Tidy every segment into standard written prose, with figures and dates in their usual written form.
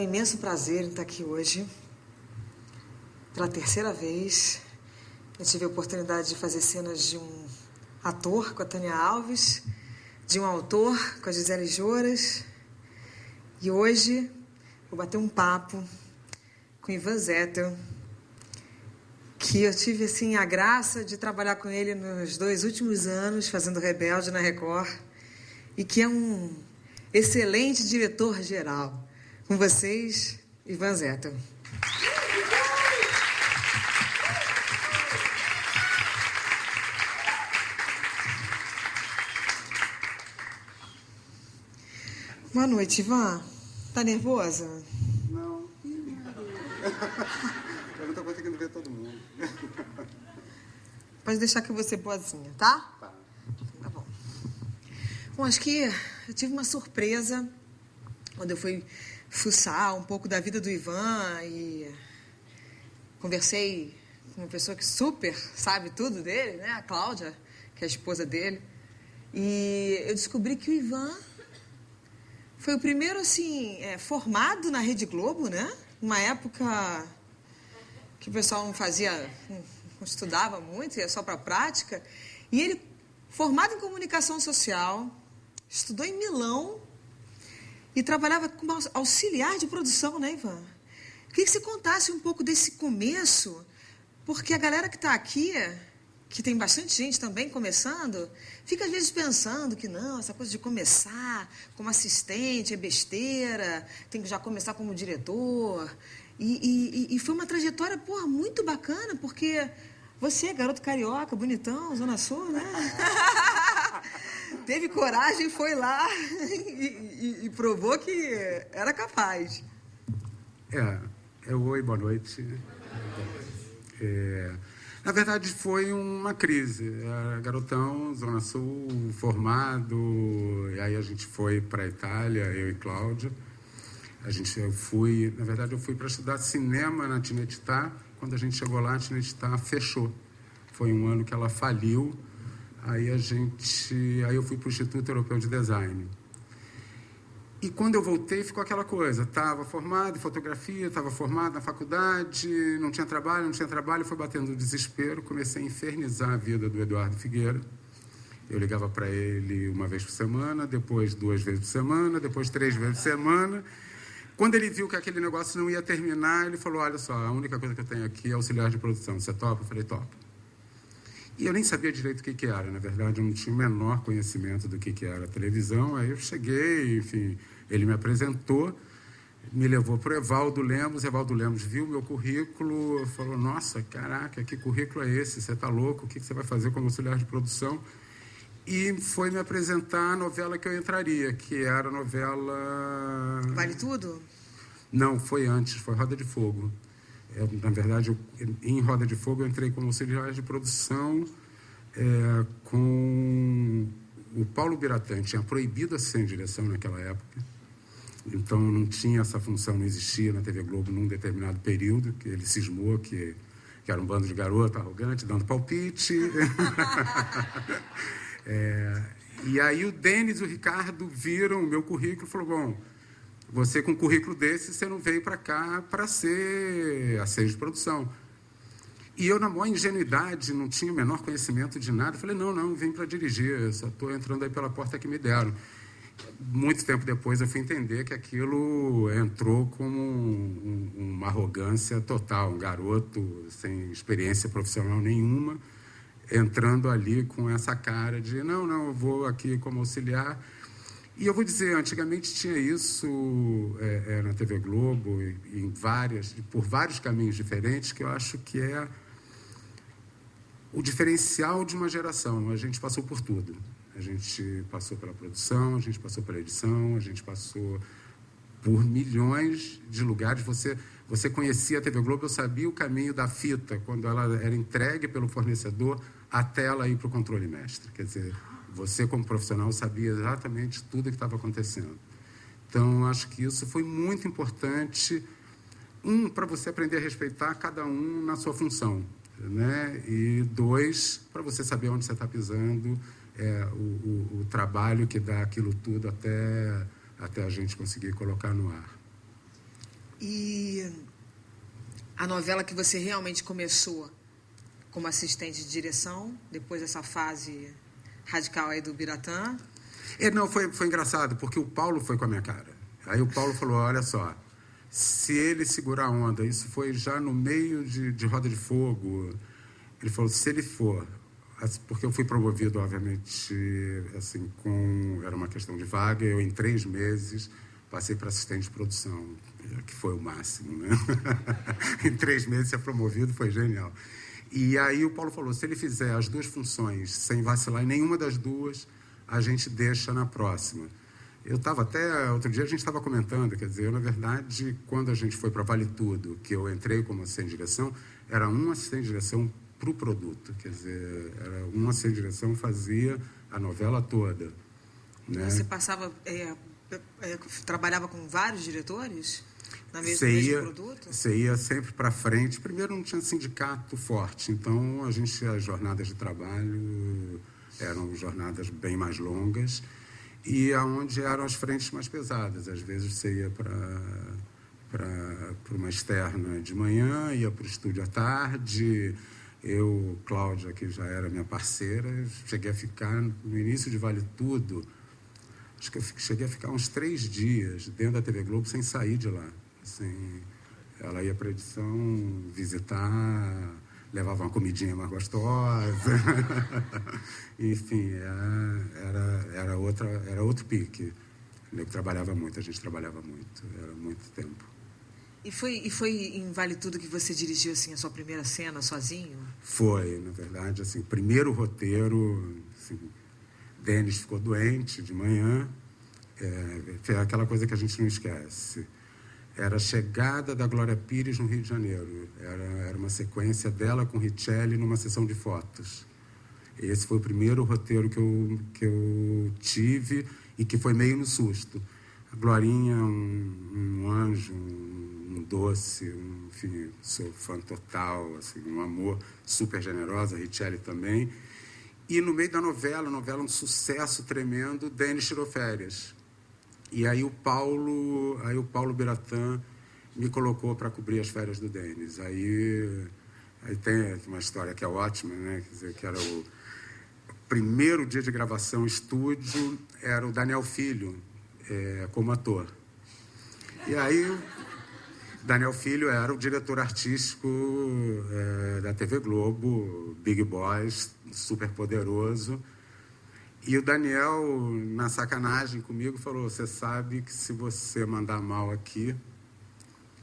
imenso prazer em estar aqui hoje. Pela terceira vez, eu tive a oportunidade de fazer cenas de um ator com a Tânia Alves, de um autor com a Gisele Joras. E hoje vou bater um papo com Ivan Zettel, que eu tive assim, a graça de trabalhar com ele nos 2 últimos anos, fazendo Rebelde na Record, e que é um excelente diretor-geral. Com vocês, Ivan Zettel. Boa noite, Ivan. Tá nervosa? Não. Eu não tô conseguindo ver todo mundo. Pode deixar que eu vou ser boazinha, tá? Tá. Tá bom. Bom, acho que eu tive uma surpresa quando eu fui fuçar um pouco da vida do Ivan e conversei com uma pessoa que super sabe tudo dele, né? A Cláudia, que é a esposa dele. E eu descobri que o Ivan foi o primeiro, assim, formado na Rede Globo, né? Uma época que o pessoal não fazia, não estudava muito, ia só para a prática. E ele, formado em comunicação social, estudou em Milão e trabalhava como auxiliar de produção, né, Ivan? Eu queria que você contasse um pouco desse começo, porque a galera que está aqui, que tem bastante gente também começando, fica às vezes pensando que não, essa coisa de começar como assistente é besteira, tem que já começar como diretor. E foi uma trajetória, porra, muito bacana, porque você, garoto carioca, bonitão, Zona Sul, né? Teve coragem, foi lá e provou que era capaz. Oi, boa noite. Na verdade, foi uma crise. Garotão, Zona Sul, formado, e aí a gente foi para a Itália, eu e Cláudia. Eu fui para estudar cinema na Tinecittà. Quando a gente chegou lá, a Tinecittà fechou. Foi um ano que ela faliu. Aí eu fui para o Instituto Europeu de Design. E quando eu voltei, ficou aquela coisa. Estava formado em fotografia, estava formado na faculdade, não tinha trabalho, foi batendo o desespero. Comecei a infernizar a vida do Eduardo Figueira. Eu ligava para ele 1 vez por semana, depois 2 vezes por semana, depois 3 vezes por semana. Quando ele viu que aquele negócio não ia terminar, ele falou, olha só, a única coisa que eu tenho aqui é auxiliar de produção. Você topa? Eu falei, topa. E eu nem sabia direito o que era. Na verdade, eu não tinha o menor conhecimento do que era a televisão. Aí eu cheguei, enfim, ele me apresentou, me levou para o Evaldo Lemos. Evaldo Lemos viu meu currículo, falou, nossa, caraca, que currículo é esse? Você está louco? O que você vai fazer como auxiliar de produção? E foi me apresentar a novela que eu entraria, que era a novela... Vale Tudo? Não, foi antes, foi Roda de Fogo. Na verdade, em Roda de Fogo, eu entrei como auxiliar de produção com o Paulo Biratã. Tinha proibido a assistente de direção naquela época. Então, não tinha essa função, não existia na TV Globo num determinado período, que ele cismou que era um bando de garoto arrogante, dando palpite. E aí o Denis e o Ricardo viram o meu currículo e falaram, bom, você com um currículo desse, você não veio para cá para ser assistente de produção. E eu, na maior ingenuidade, não tinha o menor conhecimento de nada. Falei, não, vim para dirigir, eu só estou entrando aí pela porta que me deram. Muito tempo depois, eu fui entender que aquilo entrou como uma arrogância total. Um garoto sem experiência profissional nenhuma, entrando ali com essa cara de, não, eu vou aqui como auxiliar. E eu vou dizer, antigamente tinha isso na TV Globo, por vários caminhos diferentes, que eu acho que é o diferencial de uma geração. A gente passou por tudo. A gente passou pela produção, a gente passou pela edição, a gente passou por milhões de lugares. Você conhecia a TV Globo, eu sabia o caminho da fita, quando ela era entregue pelo fornecedor até ela ir para o controle mestre. Quer dizer, você, como profissional, sabia exatamente tudo o que estava acontecendo. Então, acho que isso foi muito importante, para você aprender a respeitar cada um na sua função, né? E 2, para você saber onde você está pisando, o trabalho que dá aquilo tudo até a gente conseguir colocar no ar. E a novela que você realmente começou como assistente de direção, depois dessa fase radical aí do Biratã? Não, foi engraçado, porque o Paulo foi com a minha cara. Aí o Paulo falou, olha só, se ele segurar a onda, isso foi já no meio de Roda de Fogo, ele falou, se ele for, porque eu fui promovido, obviamente, assim, era uma questão de vaga, eu em 3 meses passei para assistente de produção, que foi o máximo, né? Em 3 meses ser promovido foi genial. E aí o Paulo falou, se ele fizer as 2 funções sem vacilar em nenhuma das 2, a gente deixa na próxima. Eu estava até, outro dia a gente estava comentando, quer dizer, eu, na verdade, quando a gente foi para Vale Tudo, que eu entrei como assistente de direção, era um assistente de direção para o produto, quer dizer, era um assistente de direção fazia a novela toda. Né? Você passava, trabalhava com vários diretores na mesmo produto? Você ia sempre para frente. Primeiro não tinha sindicato forte, então as jornadas de trabalho eram jornadas bem mais longas e aonde eram as frentes mais pesadas. Às vezes você ia para uma externa de manhã, ia para o estúdio à tarde. Eu, Cláudia, que já era minha parceira, cheguei a ficar no início de Vale Tudo, acho que eu cheguei a ficar uns 3 dias dentro da TV Globo sem sair de lá. Assim, ela ia para a edição visitar, levava uma comidinha mais gostosa. Enfim, era outro pique. Eu trabalhava muito, a gente trabalhava muito, era muito tempo. E foi em Vale Tudo que você dirigiu assim, a sua primeira cena sozinho? Foi, na verdade, assim, primeiro roteiro, assim, Denis ficou doente de manhã, foi aquela coisa que a gente não esquece. Era a chegada da Glória Pires no Rio de Janeiro. Era uma sequência dela com Richelli numa sessão de fotos. Esse foi o primeiro roteiro que eu tive e que foi meio no susto. A Glorinha, um anjo, um doce, enfim, sou fã total, assim, um amor, super generosa, Richelli também. E no meio da novela um sucesso tremendo, Denis tirou férias. E aí o Paulo Biratã me colocou para cobrir as férias do Denis. Aí tem uma história que é ótima, né? Quer dizer, que era o primeiro dia de gravação estúdio, era o Daniel Filho como ator. E aí o Daniel Filho era o diretor artístico da TV Globo, Big Boys, super poderoso. E o Daniel, na sacanagem comigo, falou, você sabe que se você mandar mal aqui,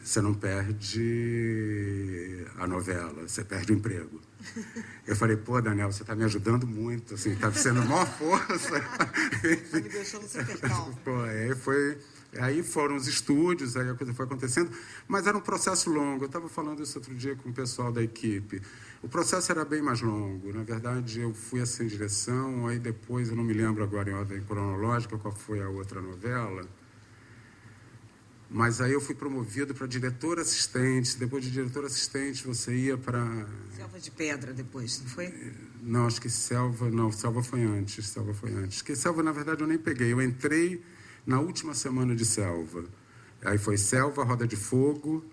você não perde a novela, você perde o emprego. Eu falei, pô, Daniel, você está me ajudando muito, assim, está sendo maior força. Está me deixando super calmo. Aí foram os estúdios, aí a coisa foi acontecendo, mas era um processo longo. Eu estava falando isso outro dia com o pessoal da equipe. O processo era bem mais longo. Na verdade, eu fui assim em direção, aí depois, eu não me lembro agora em ordem cronológica qual foi a outra novela, mas aí eu fui promovido para diretor assistente. Depois de diretor assistente, você ia para... Selva de Pedra depois, não foi? Não, acho que Selva foi antes. Porque Selva, na verdade, eu nem peguei. Eu entrei na última semana de Selva. Aí foi Selva, Roda de Fogo.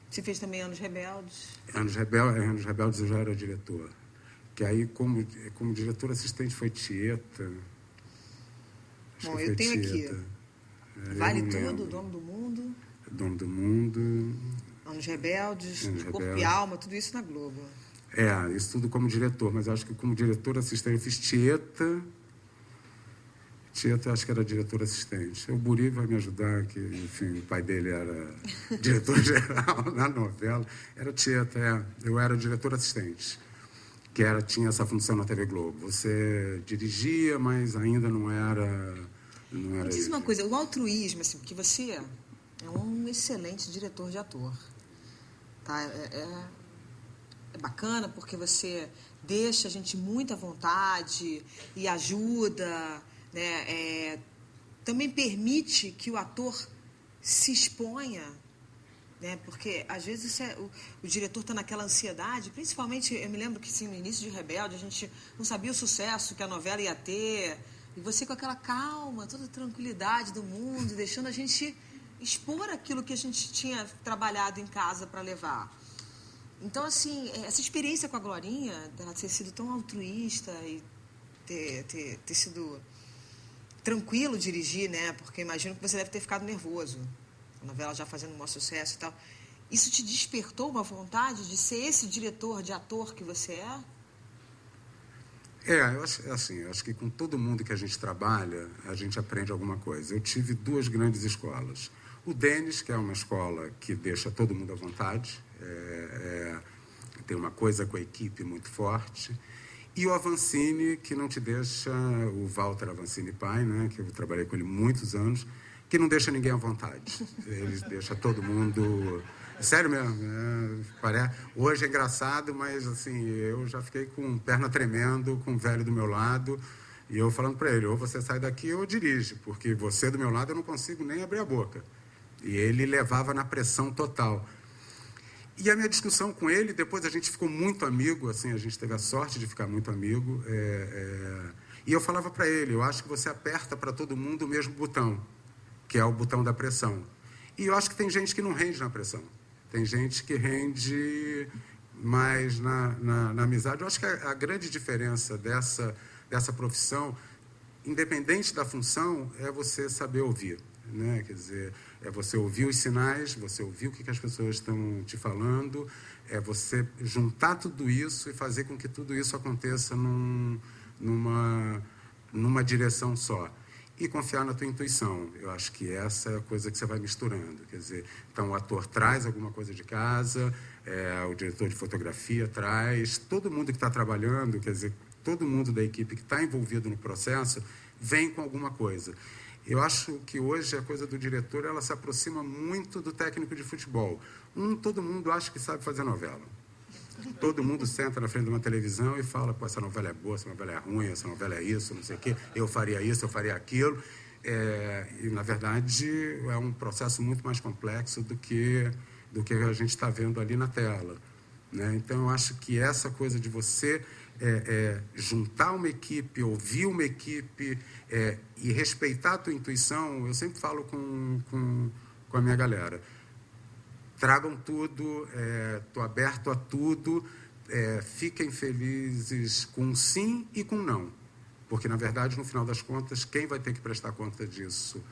Você fez também Anos Rebeldes? Anos Rebeldes eu já era diretor. Que aí, como diretor assistente, foi Tieta. Bom, eu tenho aqui. Vale Tudo, Dono do Mundo. Dono do Mundo. Anos Rebeldes, Corpo e Alma, tudo isso na Globo. Isso tudo como diretor. Mas acho que como diretor assistente eu fiz Tieta. Tieta, acho que era diretor assistente. O Buri vai me ajudar, que, enfim, o pai dele era diretor-geral na novela. Era Tieta, eu era diretor assistente, que tinha essa função na TV Globo. Você dirigia, mas ainda não era... Me diz uma coisa, o altruísmo, assim, porque você é um excelente diretor de ator. Tá? É bacana porque você deixa a gente muito à vontade e ajuda... Né? Também permite que o ator se exponha, né? Porque às vezes o diretor está naquela ansiedade, principalmente, eu me lembro que sim, no início de Rebelde a gente não sabia o sucesso que a novela ia ter, e você com aquela calma, toda a tranquilidade do mundo, deixando a gente expor aquilo que a gente tinha trabalhado em casa para levar. Então, assim, essa experiência com a Glorinha, dela ter sido tão altruísta e ter sido tranquilo dirigir, né? Porque imagino que você deve ter ficado nervoso. A novela já fazendo um maior sucesso e tal. Isso te despertou uma vontade de ser esse diretor de ator que você é? Eu acho que com todo mundo que a gente trabalha, a gente aprende alguma coisa. Eu tive 2 grandes escolas. O Denis, que é uma escola que deixa todo mundo à vontade, tem uma coisa com a equipe muito forte. E o Avancini, que não te deixa, o Walter Avancini pai, né, que eu trabalhei com ele muitos anos, que não deixa ninguém à vontade. Ele deixa todo mundo... Sério mesmo. Hoje é engraçado, mas assim, eu já fiquei com perna tremendo, com o velho do meu lado, e eu falando para ele, ou você sai daqui ou dirige, porque você do meu lado eu não consigo nem abrir a boca. E ele levava na pressão total. E a minha discussão com ele, depois a gente ficou muito amigo, assim, a gente teve a sorte de ficar muito amigo, e eu falava para ele, eu acho que você aperta para todo mundo o mesmo botão, que é o botão da pressão. E eu acho que tem gente que não rende na pressão. Tem gente que rende mais na amizade. Eu acho que a grande diferença dessa profissão, independente da função, é você saber ouvir, né? Quer dizer, é você ouvir os sinais, você ouvir o que as pessoas estão te falando, é você juntar tudo isso e fazer com que tudo isso aconteça numa direção só. E confiar na tua intuição. Eu acho que essa é a coisa que você vai misturando. Quer dizer, então o ator traz alguma coisa de casa, o diretor de fotografia traz, todo mundo que está trabalhando, quer dizer, todo mundo da equipe que está envolvido no processo, vem com alguma coisa. Eu acho que hoje a coisa do diretor, ela se aproxima muito do técnico de futebol. Todo mundo acha que sabe fazer novela. Todo mundo senta na frente de uma televisão e fala, pô, essa novela é boa, essa novela é ruim, essa novela é isso, não sei o quê, eu faria isso, eu faria aquilo. E, na verdade, é um processo muito mais complexo do que a gente está vendo ali na tela, né? Então, eu acho que essa coisa de você juntar uma equipe, ouvir uma equipe e respeitar a tua intuição, eu sempre falo com a minha galera. Tragam tudo, estou aberto a tudo, fiquem felizes com sim e com não. Porque, na verdade, no final das contas, quem vai ter que prestar conta disso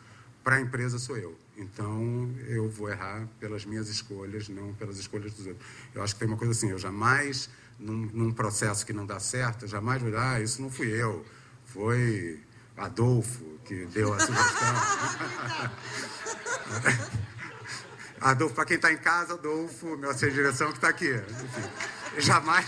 para a empresa sou eu. Então, eu vou errar pelas minhas escolhas, não pelas escolhas dos outros. Eu acho que tem uma coisa assim, eu jamais, num processo que não dá certo, eu jamais vou dizer, isso não fui eu, foi Adolfo que deu a sugestão. Adolfo, para quem está em casa, Adolfo, meu assessor de direção que está aqui. Enfim, jamais...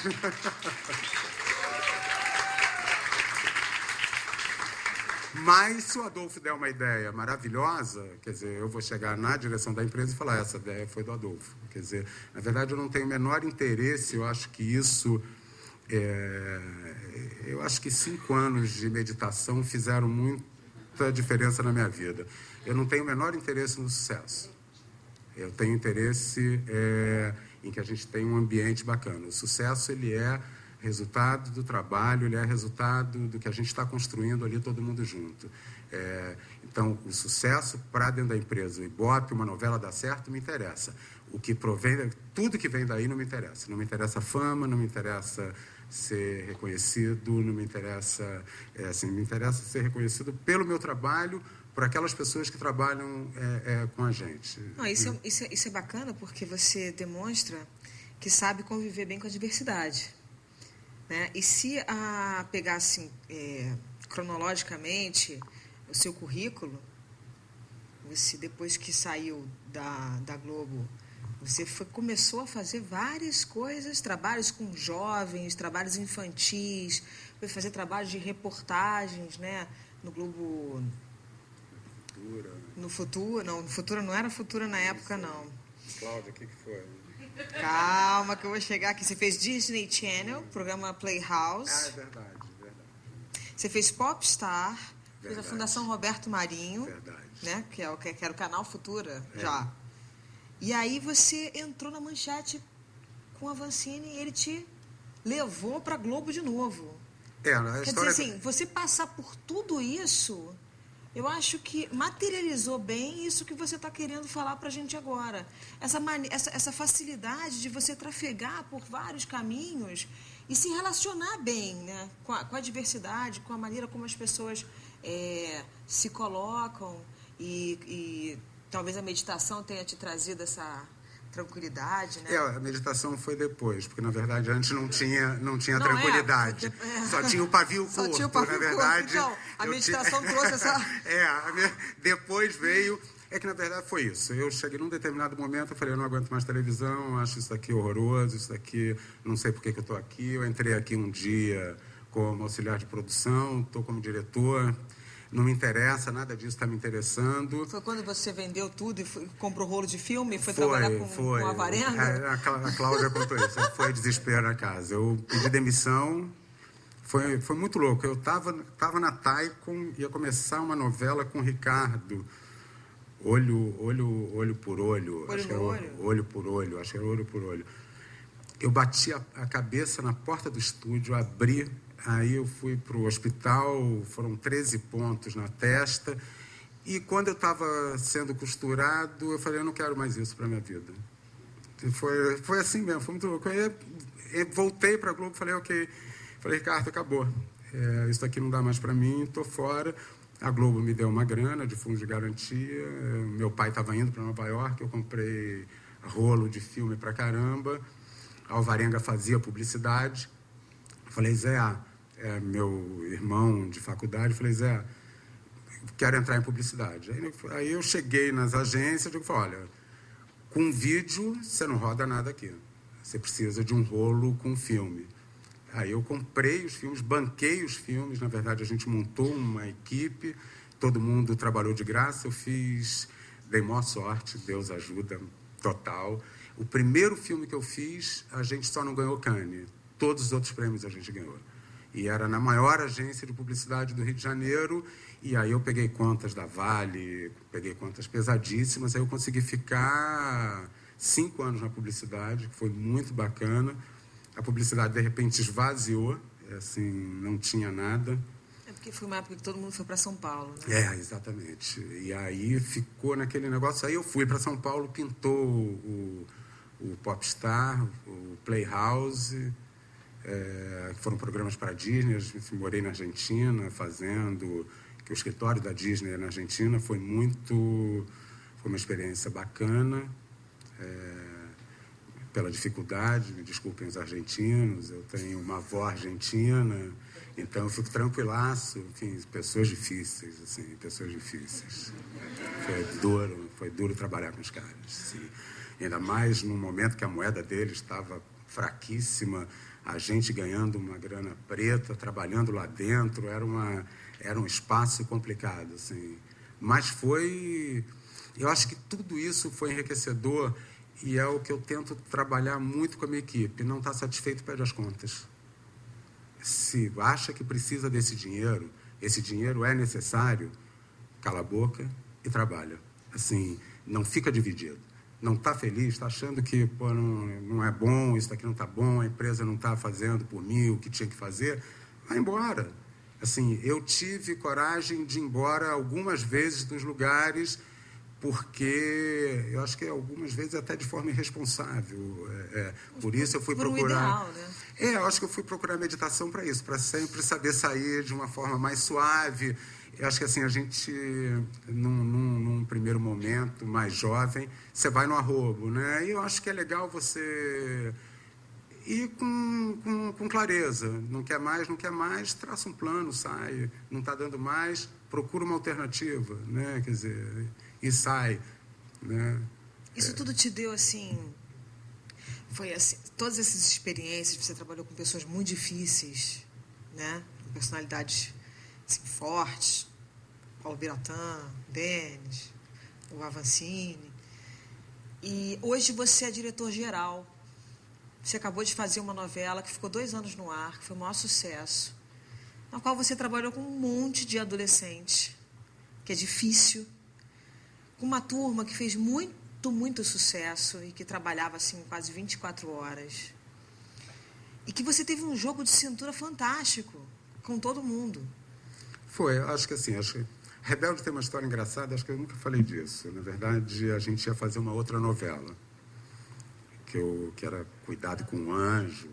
Mas, se o Adolfo der uma ideia maravilhosa, quer dizer, eu vou chegar na direção da empresa e falar, essa ideia foi do Adolfo. Quer dizer, na verdade, eu não tenho o menor interesse, eu acho que isso... eu acho que 5 anos de meditação fizeram muita diferença na minha vida. Eu não tenho o menor interesse no sucesso. Eu tenho interesse em que a gente tenha um ambiente bacana. O sucesso, ele é resultado do trabalho, ele é resultado do que a gente está construindo ali, todo mundo junto. Então, o sucesso para dentro da empresa, o Ibope, uma novela dá certo, me interessa. O que provém, tudo que vem daí não me interessa. Não me interessa fama, não me interessa ser reconhecido, não me interessa... me interessa ser reconhecido pelo meu trabalho, por aquelas pessoas que trabalham com a gente. Não, isso é bacana, porque você demonstra que sabe conviver bem com a diversidade. Né? E se pegar assim, cronologicamente o seu currículo, você, depois que saiu da Globo, você começou a fazer várias coisas, trabalhos com jovens, trabalhos infantis, foi fazer trabalhos de reportagens, né? No Globo... No Futura, não. No Futura não era Futura na época, não. Cláudia, o que foi? Calma, que eu vou chegar aqui. Você fez Disney Channel, programa Playhouse. É verdade. Você fez Popstar, fez a Fundação Roberto Marinho. Verdade. Né? Que era o canal Futura, já. E aí você entrou na Manchete com a Avancini e ele te levou para Globo de novo. A Quer dizer assim, você passar por tudo isso eu acho que materializou bem isso que você está querendo falar para a gente agora. Essa facilidade de você trafegar por vários caminhos e se relacionar bem, né, com a diversidade, com a maneira como as pessoas se colocam e talvez a meditação tenha te trazido essa tranquilidade, né? A meditação foi depois, porque na verdade antes não tinha tranquilidade. Só tinha o pavio curto. Só tinha o pavio curto. Na verdade, então, a meditação trouxe essa... Depois veio... É que na verdade foi isso. Eu cheguei num determinado momento, eu falei, eu não aguento mais televisão, acho isso daqui horroroso, isso daqui, não sei por que eu estou aqui. Eu entrei aqui um dia como auxiliar de produção, estou como diretor. Não me interessa, nada disso está me interessando. Foi quando você vendeu tudo e comprou rolo de filme e foi trabalhar com a Varenga? A Cláudia contou isso. Foi desespero na casa. Eu pedi demissão. Foi muito louco. Eu estava na Taikon, ia começar uma novela com o Ricardo. Olho por olho. Olho por olho. Acho que era olho por olho. Eu bati a cabeça na porta do estúdio, abri. Aí eu fui para o hospital, foram 13 pontos na testa. E quando eu estava sendo costurado, eu falei, eu não quero mais isso para a minha vida. E foi assim mesmo, foi muito louco. Aí eu voltei para a Globo, falei, ok. Falei, Ricardo, acabou. Isso aqui não dá mais para mim, estou fora. A Globo me deu uma grana de fundo de garantia. Meu pai estava indo para Nova York, eu comprei rolo de filme para caramba. A Alvarenga fazia publicidade. Falei, Zé, meu irmão de faculdade, falei, Zé, quero entrar em publicidade. Aí eu cheguei nas agências e falei, olha, com vídeo você não roda nada aqui. Você precisa de um rolo com filme. Aí eu comprei os filmes, banquei os filmes, na verdade a gente montou uma equipe, todo mundo trabalhou de graça, dei maior sorte, Deus ajuda, total. O primeiro filme que eu fiz, a gente só não ganhou Cannes. Todos os outros prêmios a gente ganhou. E era na maior agência de publicidade do Rio de Janeiro. E aí eu peguei contas da Vale, peguei contas pesadíssimas. Aí eu consegui ficar 5 anos na publicidade, que foi muito bacana. A publicidade, de repente, esvaziou. Assim, não tinha nada. É porque foi uma época que todo mundo foi para São Paulo, né? Exatamente. E aí ficou naquele negócio. Aí eu fui para São Paulo, pintou o Popstar, o Playhouse... foram programas para a Disney. Eu morei na Argentina que o escritório da Disney na Argentina foi uma experiência bacana, pela dificuldade, me desculpem os argentinos, eu tenho uma avó argentina, então eu fico tranquilaço, enfim, pessoas difíceis. Foi duro trabalhar com os caras, sim. Ainda mais no momento que a moeda deles estava fraquíssima, a gente ganhando uma grana preta, trabalhando lá dentro, era um espaço complicado, assim. Mas eu acho que tudo isso foi enriquecedor e é o que eu tento trabalhar muito com a minha equipe. Não está satisfeito, pede as contas. Se acha que precisa desse dinheiro, esse dinheiro é necessário, cala a boca e trabalha. Assim, não fica dividido. Não está feliz, está achando que não é bom, isso daqui não está bom, a empresa não está fazendo por mim o que tinha que fazer, vai embora. Assim, eu tive coragem de ir embora algumas vezes dos lugares, porque eu acho que algumas vezes até de forma irresponsável. Por isso eu fui procurar... Ideal, né? Eu acho que eu fui procurar meditação para isso, para sempre saber sair de uma forma mais suave. Eu acho que assim, a gente, num primeiro momento, mais jovem, você vai no arrobo, né? E eu acho que é legal você ir com clareza. Não quer mais, traça um plano, sai. Não está dando mais, procura uma alternativa, né? Quer dizer, e sai, né? Isso tudo te deu, assim... Foi assim, todas essas experiências, você trabalhou com pessoas muito difíceis, né? Com personalidades assim, fortes, Paulo Biratã, Denis, o Avancini. E hoje você é diretor-geral. Você acabou de fazer uma novela que ficou 2 anos no ar, que foi o maior sucesso, na qual você trabalhou com um monte de adolescentes, que é difícil, com uma turma que fez muito sucesso e que trabalhava assim quase 24 horas. E que você teve um jogo de cintura fantástico com todo mundo. Foi, acho que assim, Rebelde tem uma história engraçada, acho que eu nunca falei disso. Na verdade, a gente ia fazer uma outra novela, que era Cuidado com o Anjo.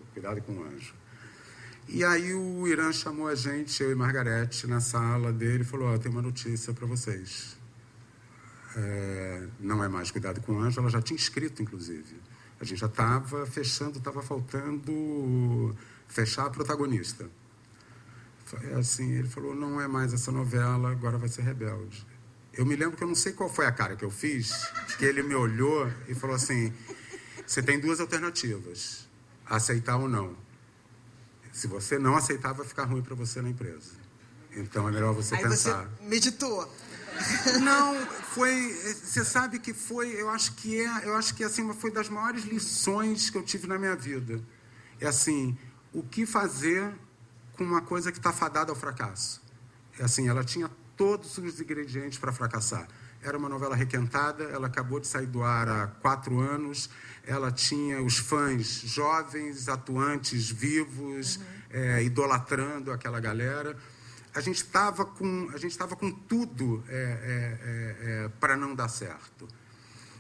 E aí o Irã chamou a gente, eu e Margarete, na sala dele e falou, tem uma notícia para vocês. Não é mais Cuidado com o Anjo, ela já tinha escrito, inclusive. A gente já estava fechando, estava faltando fechar a protagonista. Assim, ele falou, não é mais essa novela, agora vai ser Rebelde. Eu me lembro que eu não sei qual foi a cara que eu fiz, que ele me olhou e falou assim, você tem 2 alternativas, aceitar ou não. Se você não aceitar, vai ficar ruim para você na empresa. Então, é melhor você pensar. Aí você meditou. Não, você sabe que eu acho que assim, foi das maiores lições que eu tive na minha vida. É assim, o que fazer com uma coisa que está fadada ao fracasso. É assim, ela tinha todos os ingredientes para fracassar. Era uma novela requentada, ela acabou de sair do ar há 4 anos, ela tinha os fãs jovens, atuantes, vivos, idolatrando aquela galera. A gente estava com tudo para não dar certo.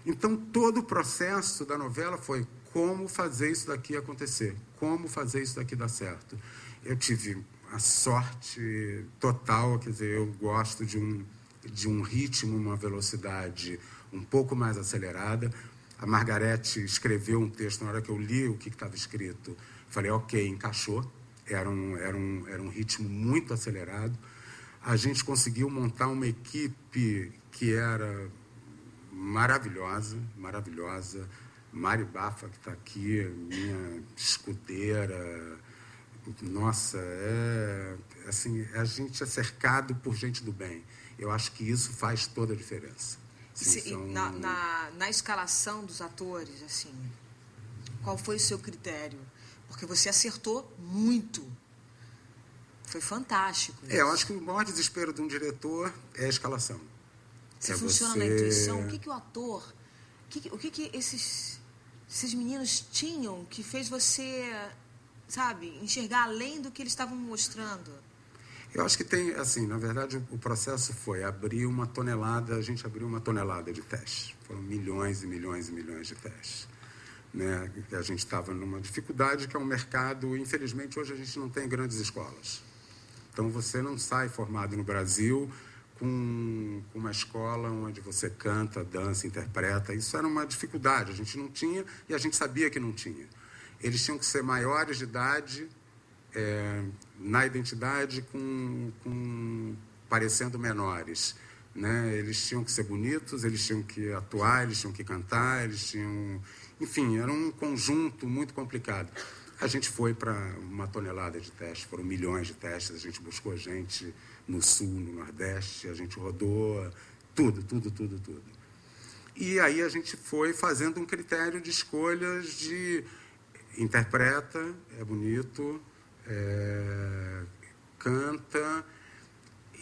Então, todo o processo da novela foi como fazer isso daqui acontecer, como fazer isso daqui dar certo. Eu tive a sorte total, quer dizer, eu gosto de um ritmo, uma velocidade um pouco mais acelerada. A Margarete escreveu um texto, na hora que eu li o que estava escrito, falei, ok, encaixou. Era um ritmo muito acelerado. A gente conseguiu montar uma equipe que era maravilhosa. Mari Bafa, que está aqui, minha escudeira. Nossa, assim, a gente é cercado por gente do bem. Eu acho que isso faz toda a diferença. Assim, na escalação dos atores, assim, qual foi o seu critério? Porque você acertou muito. Foi fantástico. Eu acho que o maior desespero de um diretor é a escalação. Você funciona na intuição. O que o ator... O que esses meninos tinham que fez você, sabe, enxergar além do que eles estavam mostrando? Eu acho que tem, assim, na verdade, o processo foi abrir uma tonelada, a gente abriu uma tonelada de testes. Foram milhões e milhões e milhões de testes. Né? A gente estava numa dificuldade que é um mercado, infelizmente, hoje a gente não tem grandes escolas. Então, você não sai formado no Brasil com uma escola onde você canta, dança, interpreta. Isso era uma dificuldade, a gente não tinha e a gente sabia que não tinha. Eles tinham que ser maiores de idade, na identidade, parecendo menores. Né? Eles tinham que ser bonitos, eles tinham que atuar, eles tinham que cantar, enfim, era um conjunto muito complicado. A gente foi para uma tonelada de testes, foram milhões de testes, a gente buscou gente no Sul, no Nordeste, a gente rodou tudo. E aí a gente foi fazendo um critério de escolhas de interpreta, é bonito, canta,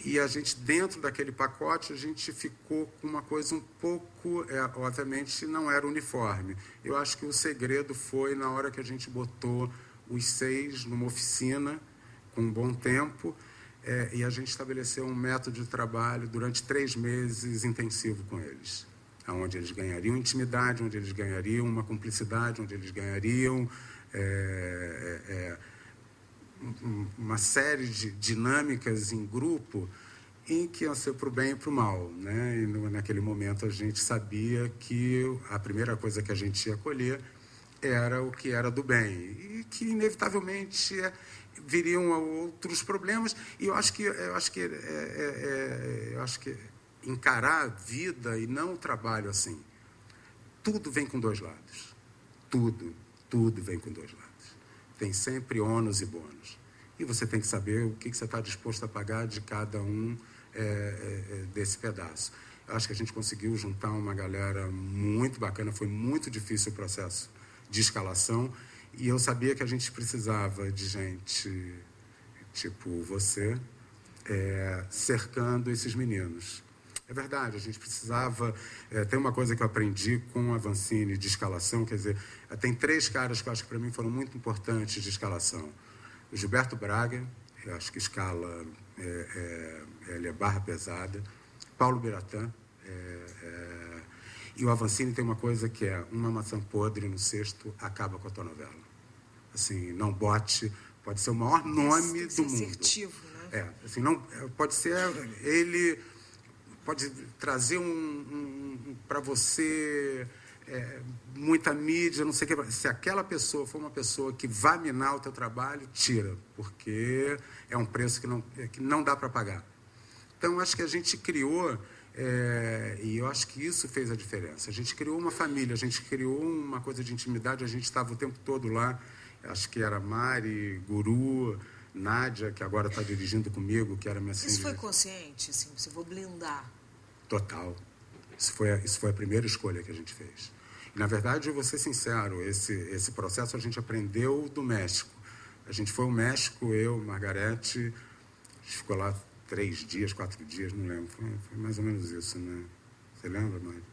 e a gente, dentro daquele pacote, a gente ficou com uma coisa um pouco, obviamente, não era uniforme. Eu acho que o segredo foi na hora que a gente botou os 6 numa oficina, com um bom tempo, e a gente estabeleceu um método de trabalho durante 3 meses intensivo com eles, onde eles ganhariam intimidade, onde eles ganhariam uma cumplicidade, onde eles ganhariam uma série de dinâmicas em grupo em que iam ser para o bem e para o mal. Né? E naquele momento a gente sabia que a primeira coisa que a gente ia colher era o que era do bem e que inevitavelmente viriam outros problemas. E eu acho que encarar a vida e não o trabalho assim, tudo vem com 2 lados. Tudo vem com 2 lados. Tem sempre ônus e bônus. E você tem que saber o que você está disposto a pagar de cada um desse pedaço. Eu acho que a gente conseguiu juntar uma galera muito bacana. Foi muito difícil o processo de escalação. E eu sabia que a gente precisava de gente tipo você cercando esses meninos. É verdade, a gente precisava... tem uma coisa que eu aprendi com a Vancini de escalação, quer dizer, tem 3 caras que eu acho que para mim foram muito importantes de escalação. O Gilberto Braga, eu acho que escala, ele é barra pesada. Paulo Biratã. E o Avancini tem uma coisa que é: uma maçã podre no cesto acaba com a tua novela. Assim, não bote, pode ser o maior nome do mundo. Assertivo, né? Assim, não, pode ser ele, pode trazer para você muita mídia, não sei o que. Se aquela pessoa for uma pessoa que vai minar o teu trabalho, tira, porque é um preço que não dá para pagar. Então, acho que a gente criou, e eu acho que isso fez a diferença. A gente criou uma família, a gente criou uma coisa de intimidade, a gente estava o tempo todo lá. Acho que era Mari, Guru, Nádia, que agora está dirigindo comigo, que era minha Isso foi consciente, assim, você vou blindar? Total. Isso foi a primeira escolha que a gente fez. E, na verdade, eu vou ser sincero, esse processo a gente aprendeu do México. A gente foi ao México, eu, Margarete, a gente ficou lá 3 dias, 4 dias, não lembro. Foi mais ou menos isso, né? Você lembra, Mari?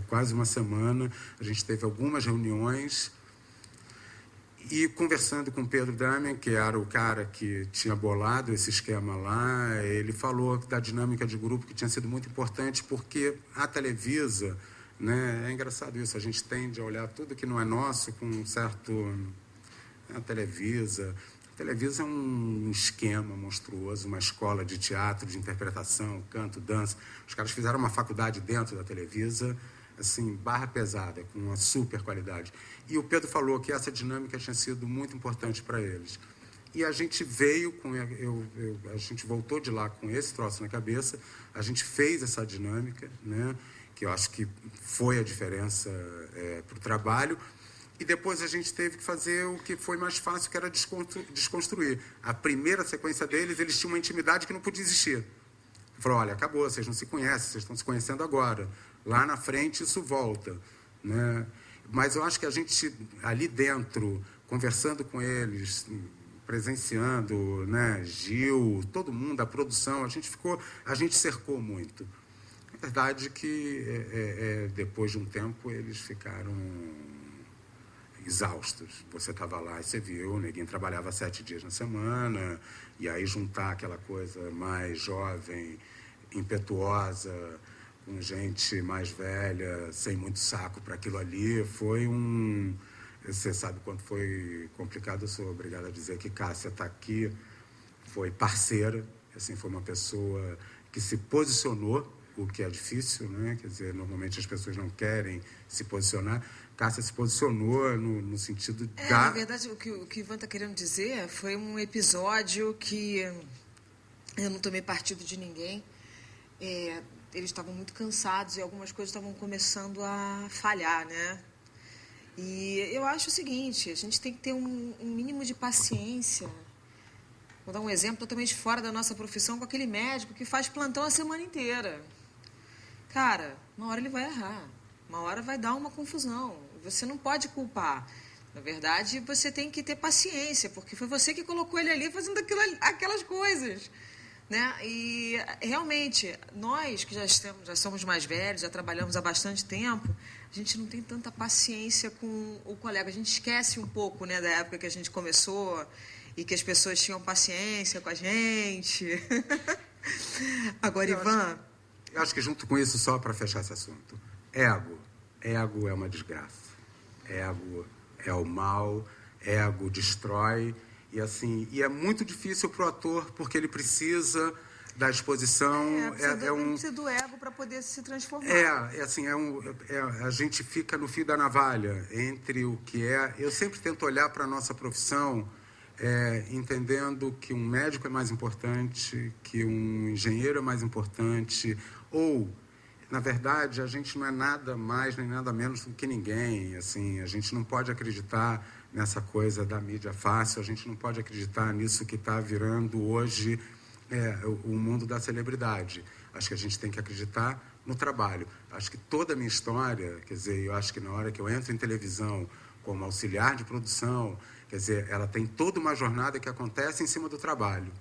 Quase uma semana. A gente teve algumas reuniões. E conversando com o Pedro Damian, que era o cara que tinha bolado esse esquema lá, ele falou da dinâmica de grupo que tinha sido muito importante, porque a Televisa, né, é engraçado isso, a gente tende a olhar tudo que não é nosso com um certo... A Televisa é um esquema monstruoso, uma escola de teatro, de interpretação, canto, dança. Os caras fizeram uma faculdade dentro da Televisa, assim, barra pesada, com uma super qualidade. E o Pedro falou que essa dinâmica tinha sido muito importante para eles. E a gente veio com... a gente voltou de lá com esse troço na cabeça, a gente fez essa dinâmica, né, que eu acho que foi a diferença para o trabalho, e depois a gente teve que fazer o que foi mais fácil, que era desconstruir. A primeira sequência deles, eles tinham uma intimidade que não podia existir. Ele falou: olha, acabou, vocês não se conhecem, vocês estão se conhecendo agora. Lá na frente isso volta, né? Mas eu acho que a gente, ali dentro, conversando com eles, presenciando, né, Gil, todo mundo, a produção, a gente cercou muito. A verdade é que, depois de um tempo, eles ficaram exaustos. Você estava lá e você viu, ninguém trabalhava 7 dias na semana, e aí juntar aquela coisa mais jovem, impetuosa, com gente mais velha, sem muito saco para aquilo ali, foi um... Você sabe quanto foi complicado, eu sou obrigado a dizer que Cássia está aqui, foi parceira, assim, foi uma pessoa que se posicionou, o que é difícil, né? Quer dizer, normalmente as pessoas não querem se posicionar. Cássia se posicionou no sentido da... Na verdade, o que o Ivan está querendo dizer foi um episódio que eu não tomei partido de ninguém. Eles estavam muito cansados e algumas coisas estavam começando a falhar, né? E eu acho o seguinte, a gente tem que ter um mínimo de paciência. Vou dar um exemplo totalmente fora da nossa profissão, com aquele médico que faz plantão a semana inteira. Cara, uma hora ele vai errar, uma hora vai dar uma confusão. Você não pode culpar. Na verdade, você tem que ter paciência, porque foi você que colocou ele ali fazendo aquelas coisas. Né? E, realmente, nós que já somos mais velhos, já trabalhamos há bastante tempo, a gente não tem tanta paciência com o colega. A gente esquece um pouco, né, da época que a gente começou e que as pessoas tinham paciência com a gente. Agora, Ivan... Eu acho que junto com isso, só para fechar esse assunto, ego é uma desgraça. Ego é o mal, ego destrói... E, assim, é muito difícil para o ator, porque ele precisa da exposição. Precisa do ego para poder se transformar. A gente fica no fio da navalha entre o que é... Eu sempre tento olhar para a nossa profissão entendendo que um médico é mais importante, que um engenheiro é mais importante, ou, na verdade, a gente não é nada mais nem nada menos do que ninguém. Assim, a gente não pode acreditar nessa coisa da mídia fácil, a gente não pode acreditar nisso que está virando hoje o mundo da celebridade. Acho que a gente tem que acreditar no trabalho. Acho que toda a minha história, quer dizer, eu acho que na hora que eu entro em televisão como auxiliar de produção, quer dizer, ela tem toda uma jornada que acontece em cima do trabalho.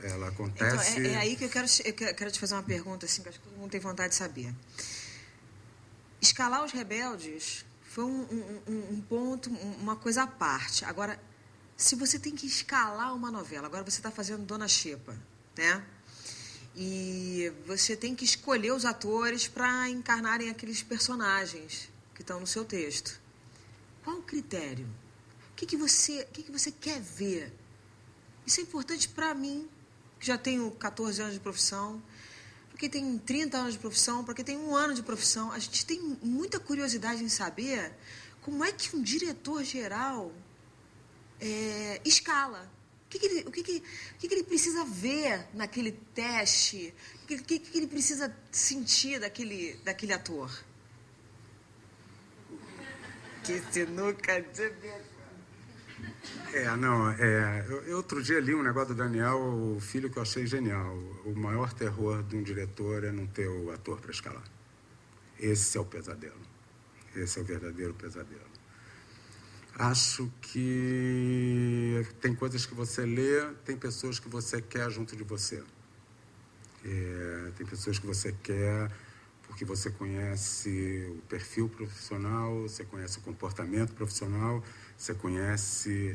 Ela acontece... Então, é aí que eu quero te fazer uma pergunta, assim, que acho que todo mundo tem vontade de saber. Escalar os Rebeldes foi um ponto, uma coisa à parte. Agora, se você tem que escalar uma novela, agora você está fazendo Dona Xepa, né? E você tem que escolher os atores para encarnarem aqueles personagens que estão no seu texto. Qual o critério? O que você quer ver? Isso é importante para mim, que já tenho 14 anos de profissão, para quem tem 30 anos de profissão, para quem tem 1 ano de profissão. A gente tem muita curiosidade em saber como é que um diretor geral escala. O que ele precisa ver naquele teste? O que ele precisa sentir daquele ator? Que sinuca de... Eu outro dia li um negócio do Daniel, o filho, que eu achei genial. O maior terror de um diretor é não ter o ator para escalar. Esse é o pesadelo. Esse é o verdadeiro pesadelo. Acho que tem coisas que você lê, tem pessoas que você quer junto de você. Tem pessoas que você quer porque você conhece o perfil profissional, você conhece o comportamento profissional, você conhece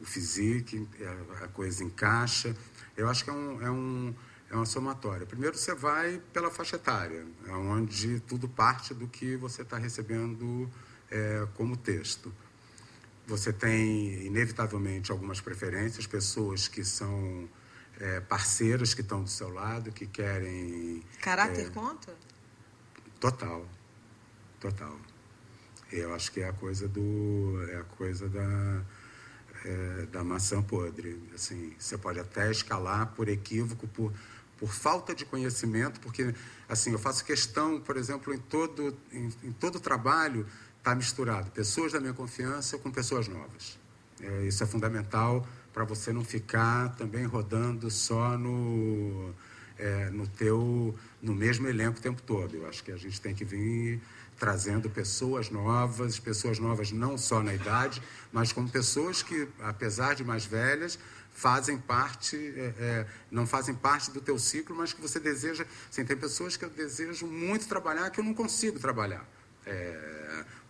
o physique, a coisa encaixa. Eu acho que é uma somatória. Primeiro, você vai pela faixa etária, onde tudo parte do que você está recebendo como texto. Você tem, inevitavelmente, algumas preferências, pessoas que são parceiras que estão do seu lado, que querem... Caráter conta? Total. Eu acho que é a coisa da maçã podre. Assim, você pode até escalar por equívoco, por falta de conhecimento, porque assim, eu faço questão, por exemplo, em todo trabalho, está misturado pessoas da minha confiança com pessoas novas. Isso é fundamental para você não ficar também rodando só no mesmo elenco o tempo todo. Eu acho que a gente tem que vir trazendo pessoas novas não só na idade, mas como pessoas que, apesar de mais velhas, fazem parte, não fazem parte do teu ciclo, mas que você deseja... Assim, tem pessoas que eu desejo muito trabalhar que eu não consigo trabalhar,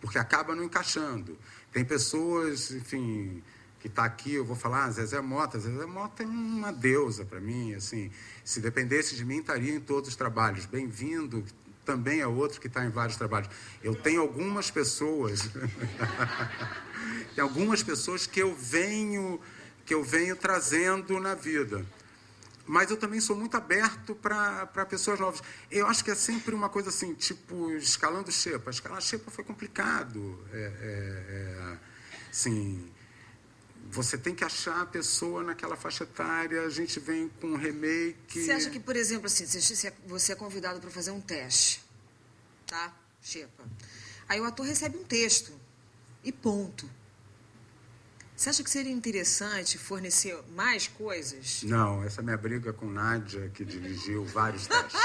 porque acaba não encaixando. Tem pessoas, enfim... que está aqui, eu vou falar, Zezé Mota é uma deusa para mim, assim, se dependesse de mim, estaria em todos os trabalhos. Bem-vindo também é outro que está em vários trabalhos. Eu tenho algumas pessoas, que eu venho trazendo na vida. Mas eu também sou muito aberto para pessoas novas. Eu acho que é sempre uma coisa assim, tipo, escalando xepa. Escalar xepa foi complicado. Assim... Você tem que achar a pessoa naquela faixa etária, a gente vem com um remake... Você acha que, por exemplo, assim, você é convidado para fazer um teste, tá? Xepa. Aí o ator recebe um texto e ponto. Você acha que seria interessante fornecer mais coisas? Não, essa é a minha briga com Nádia, que dirigiu vários testes.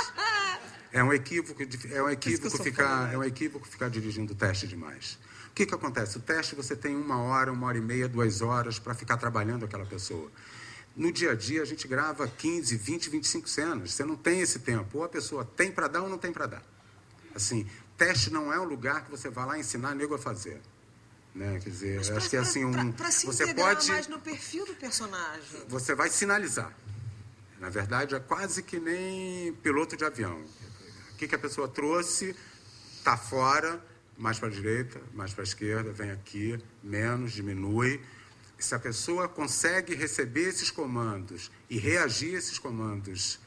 É um equívoco ficar dirigindo teste demais. O que acontece? O teste, você tem 1 hora, 1h30, 2 horas para ficar trabalhando aquela pessoa. No dia a dia, a gente grava 15, 20, 25 cenas. Você não tem esse tempo. Ou a pessoa tem para dar ou não tem para dar. Assim, teste não é um lugar que você vai lá ensinar nego a fazer. Né? Quer dizer, acho que é assim para se você integrar pode mais no perfil do personagem. Você vai sinalizar. Na verdade, é quase que nem piloto de avião. O que a pessoa trouxe, está fora... mais para a direita, mais para a esquerda, vem aqui, menos, diminui. Se a pessoa consegue receber esses comandos e reagir a esses comandos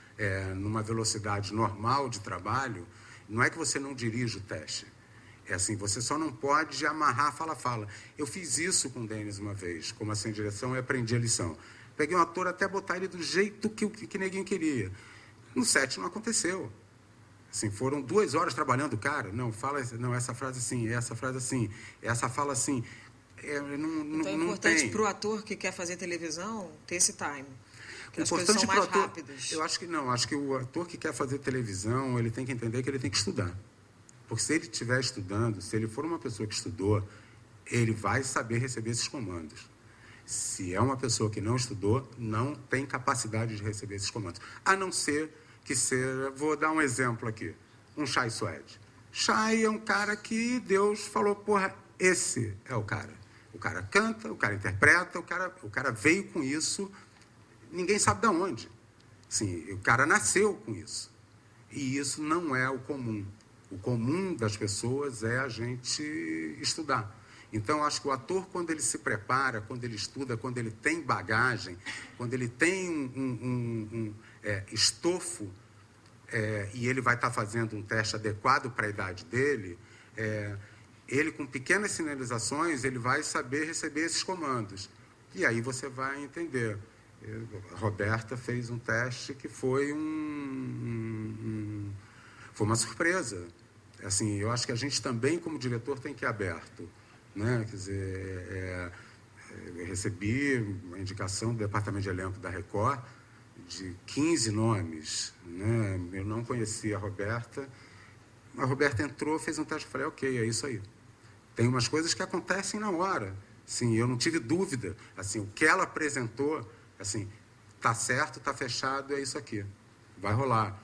numa velocidade normal de trabalho, não é que você não dirige o teste. É assim, você só não pode amarrar fala-fala. Eu fiz isso com o Denis uma vez, como assim, direção, e aprendi a lição. Peguei um ator até botar ele do jeito que ninguém queria. No set não aconteceu. Assim, foram 2 horas trabalhando, cara. Não, essa frase assim, essa frase assim, essa fala assim. Então é importante para o ator que quer fazer televisão ter esse time. Porque as coisas são mais rápidas. Eu acho que não. Acho que o ator que quer fazer televisão, ele tem que entender que ele tem que estudar. Porque se ele estiver estudando, se ele for uma pessoa que estudou, ele vai saber receber esses comandos. Se é uma pessoa que não estudou, não tem capacidade de receber esses comandos. A não ser... que ser, vou dar um exemplo aqui, um Chai Suede. Chai é um cara que Deus falou, porra, esse é o cara. O cara canta, o cara interpreta, o cara veio com isso, ninguém sabe de onde. Sim, o cara nasceu com isso. E isso não é o comum. O comum das pessoas é a gente estudar. Então, acho que o ator, quando ele se prepara, quando ele estuda, quando ele tem bagagem, quando ele tem estofo, e ele vai estar fazendo um teste adequado para a idade dele, ele, com pequenas sinalizações, ele vai saber receber esses comandos. E aí você vai entender. A Roberta fez um teste que foi foi uma surpresa. Assim, eu acho que a gente também, como diretor, tem que ir aberto. Né? Quer dizer, eu recebi uma indicação do Departamento de Elenco da Record de 15 nomes. Né? Eu não conhecia a Roberta. A Roberta entrou, fez um teste, eu falei, ok, é isso aí. Tem umas coisas que acontecem na hora. Assim, eu não tive dúvida. Assim, o que ela apresentou, assim, tá certo, tá fechado, é isso aqui. Vai rolar.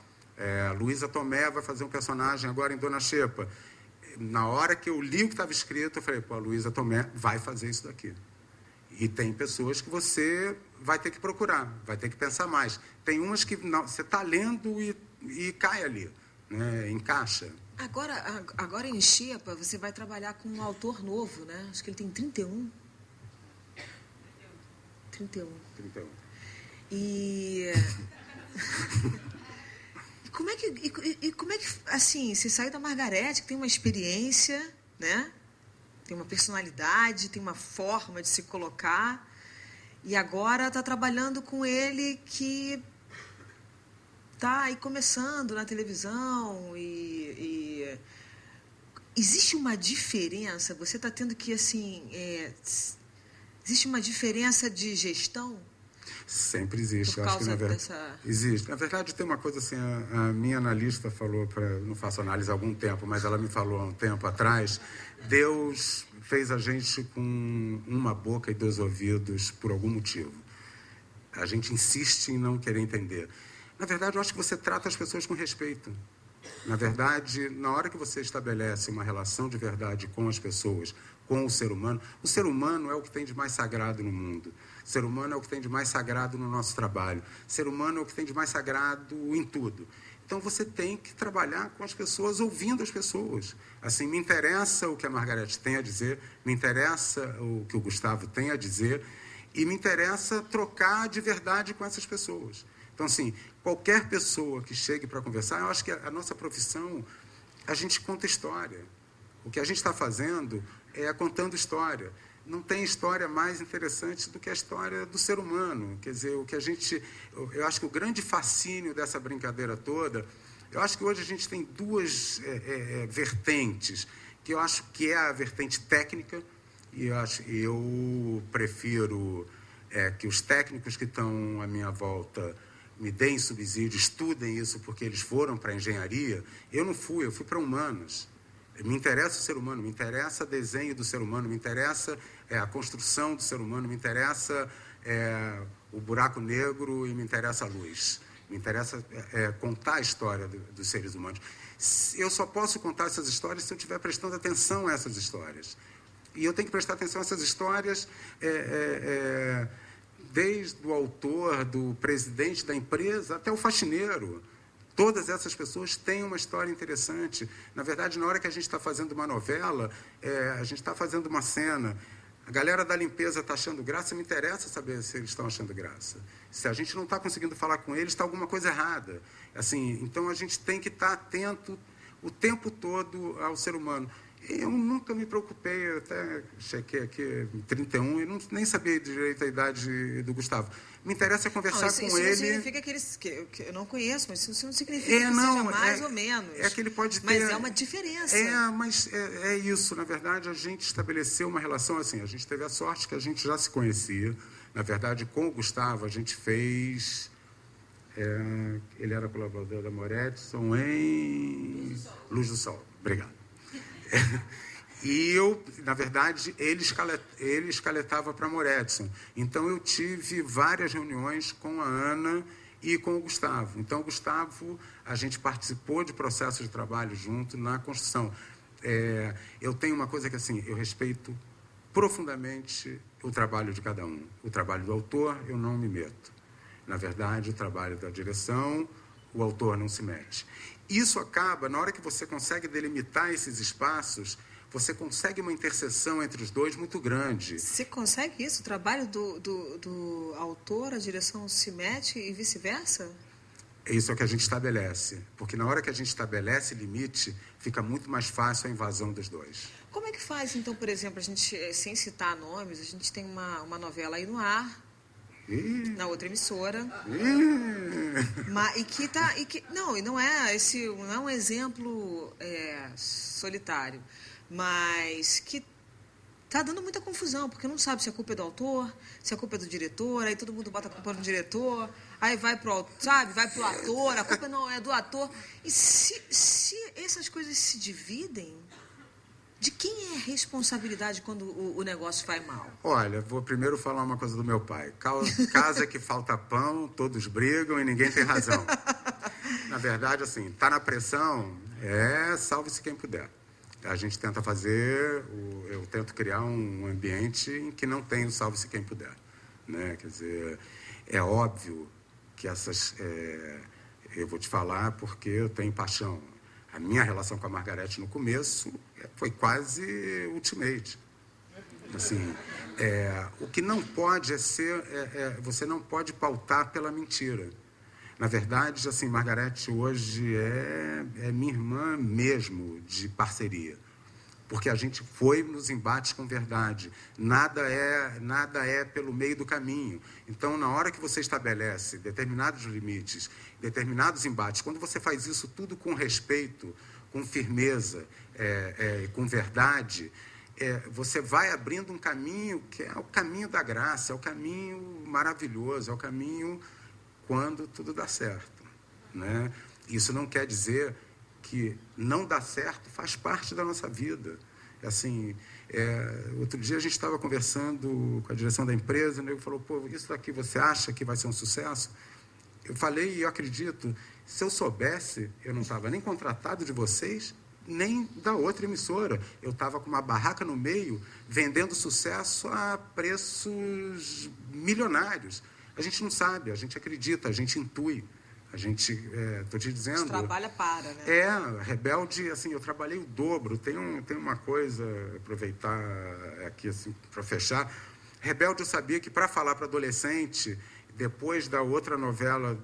Luísa Tomé vai fazer um personagem agora em Dona Xepa. Na hora que eu li o que estava escrito, eu falei, pô, a Luísa Tomé vai fazer isso daqui. E tem pessoas que você vai ter que procurar, vai ter que pensar mais. Tem umas que não, você está lendo e cai ali, né? Encaixa. Agora em Xepa, você vai trabalhar com um autor novo, né? Acho que ele tem 31. 31. E como é que, assim, você saiu da Margareth, que tem uma experiência, né? Tem uma personalidade, tem uma forma de se colocar, e agora está trabalhando com ele que está aí começando na televisão e existe uma diferença, você está tendo que, assim, existe uma diferença de gestão? Sempre existe. Por causa dessa... Existe. Na verdade, tem uma coisa assim, a minha analista falou, não faço análise há algum tempo, mas ela me falou há um tempo atrás, Deus fez a gente com uma boca e 2 ouvidos por algum motivo. A gente insiste em não querer entender. Na verdade, eu acho que você trata as pessoas com respeito. Na verdade, na hora que você estabelece uma relação de verdade com as pessoas, com o ser humano é o que tem de mais sagrado no mundo. O ser humano é o que tem de mais sagrado no nosso trabalho. O ser humano é o que tem de mais sagrado em tudo. Então, você tem que trabalhar com as pessoas, ouvindo as pessoas. Assim, me interessa o que a Margareth tem a dizer, me interessa o que o Gustavo tem a dizer, e me interessa trocar de verdade com essas pessoas. Então, assim, qualquer pessoa que chegue para conversar, eu acho que a nossa profissão, a gente conta história. O que a gente está fazendo é contando história. Não tem história mais interessante do que a história do ser humano. Quer dizer, eu acho que o grande fascínio dessa brincadeira toda, eu acho que hoje a gente tem 2 vertentes, que eu acho que é a vertente técnica, e eu prefiro que os técnicos que estão à minha volta me deem subsídio, estudem isso, porque eles foram para a engenharia. Eu fui para humanas. Me interessa o ser humano, me interessa o desenho do ser humano, me interessa a construção do ser humano, me interessa o buraco negro e me interessa a luz. Me interessa contar a história dos seres humanos. Eu só posso contar essas histórias se eu estiver prestando atenção a essas histórias. E eu tenho que prestar atenção a essas histórias desde o autor, do presidente da empresa, até o faxineiro. Todas essas pessoas têm uma história interessante. Na verdade, na hora que a gente está fazendo uma novela, a gente está fazendo uma cena, a galera da limpeza está achando graça, me interessa saber se eles estão achando graça. Se a gente não está conseguindo falar com eles, está alguma coisa errada. Assim, então, a gente tem que estar atento o tempo todo ao ser humano. Eu nunca me preocupei, eu até chequei aqui, 31, e nem sabia direito a idade do Gustavo. Me interessa conversar com ele. Isso não significa que eu não conheço, mas isso não significa que seja mais ou menos. É que ele pode ter... Mas é uma diferença. Mas é isso. Na verdade, a gente estabeleceu uma relação assim. A gente teve a sorte que a gente já se conhecia. Na verdade, com o Gustavo, a gente fez... ele era colaborador da Moretson em... Luz do Sol. Obrigado. E eu, na verdade, ele escaletava para a Moretson. Então, eu tive várias reuniões com a Ana e com o Gustavo. Então, o Gustavo, a gente participou de processos de trabalho junto na construção. Eu tenho uma coisa que, assim, eu respeito profundamente o trabalho de cada um. O trabalho do autor, eu não me meto. Na verdade, o trabalho da direção, o autor não se mete. Isso acaba, na hora que você consegue delimitar esses espaços, você consegue uma interseção entre os dois muito grande. Você consegue isso? O trabalho do autor, a direção se mete e vice-versa? Isso é o que a gente estabelece. Porque na hora que a gente estabelece limite, fica muito mais fácil a invasão dos dois. Como é que faz, então, por exemplo, a gente, sem citar nomes, a gente tem uma novela aí no ar, na outra emissora, não é um exemplo solitário, mas que tá dando muita confusão, porque não sabe se a culpa é do autor, se a culpa é do diretor, aí todo mundo bota a culpa no diretor, aí vai pro ator, a culpa não é do ator. E se essas coisas se dividem, de quem é a responsabilidade quando o negócio vai mal? Olha, vou primeiro falar uma coisa do meu pai. Casa que falta pão, todos brigam e ninguém tem razão. Na verdade, assim, tá na pressão, salve-se quem puder. A gente tenta eu tento criar um ambiente em que não tem o salve-se quem puder. Né? Quer dizer, é óbvio que eu vou te falar porque eu tenho paixão. A minha relação com a Margarete no começo foi quase ultimate. Assim, o que não pode você não pode pautar pela mentira. Na verdade, assim, Margarete hoje é minha irmã mesmo de parceria. Porque a gente foi nos embates com verdade. Nada é pelo meio do caminho. Então, na hora que você estabelece determinados limites, determinados embates, quando você faz isso tudo com respeito, com firmeza, com verdade, você vai abrindo um caminho que é o caminho da graça, é o caminho maravilhoso, é o caminho quando tudo dá certo. Né? Isso não quer dizer que não dar certo faz parte da nossa vida. Assim, outro dia a gente estava conversando com a direção da empresa, e o nego falou, pô, isso daqui você acha que vai ser um sucesso? Eu falei, e eu acredito, se eu soubesse, eu não estava nem contratado de vocês, nem da outra emissora. Eu estava com uma barraca no meio, vendendo sucesso a preços milionários. A gente não sabe, a gente acredita, a gente intui. A gente, estou te dizendo... A gente trabalha para, né? Rebelde, assim, eu trabalhei o dobro. Tem uma coisa, aproveitar aqui, assim, para fechar. Rebelde, eu sabia que para falar para adolescente, depois da outra novela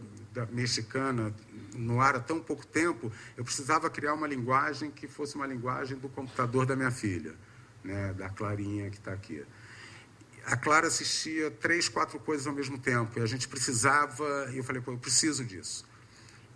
mexicana, no ar há tão pouco tempo, eu precisava criar uma linguagem que fosse uma linguagem do computador da minha filha, né, da Clarinha, que está aqui. A Clara assistia 3, 4 coisas ao mesmo tempo, e a gente precisava, e eu falei, pô, eu preciso disso.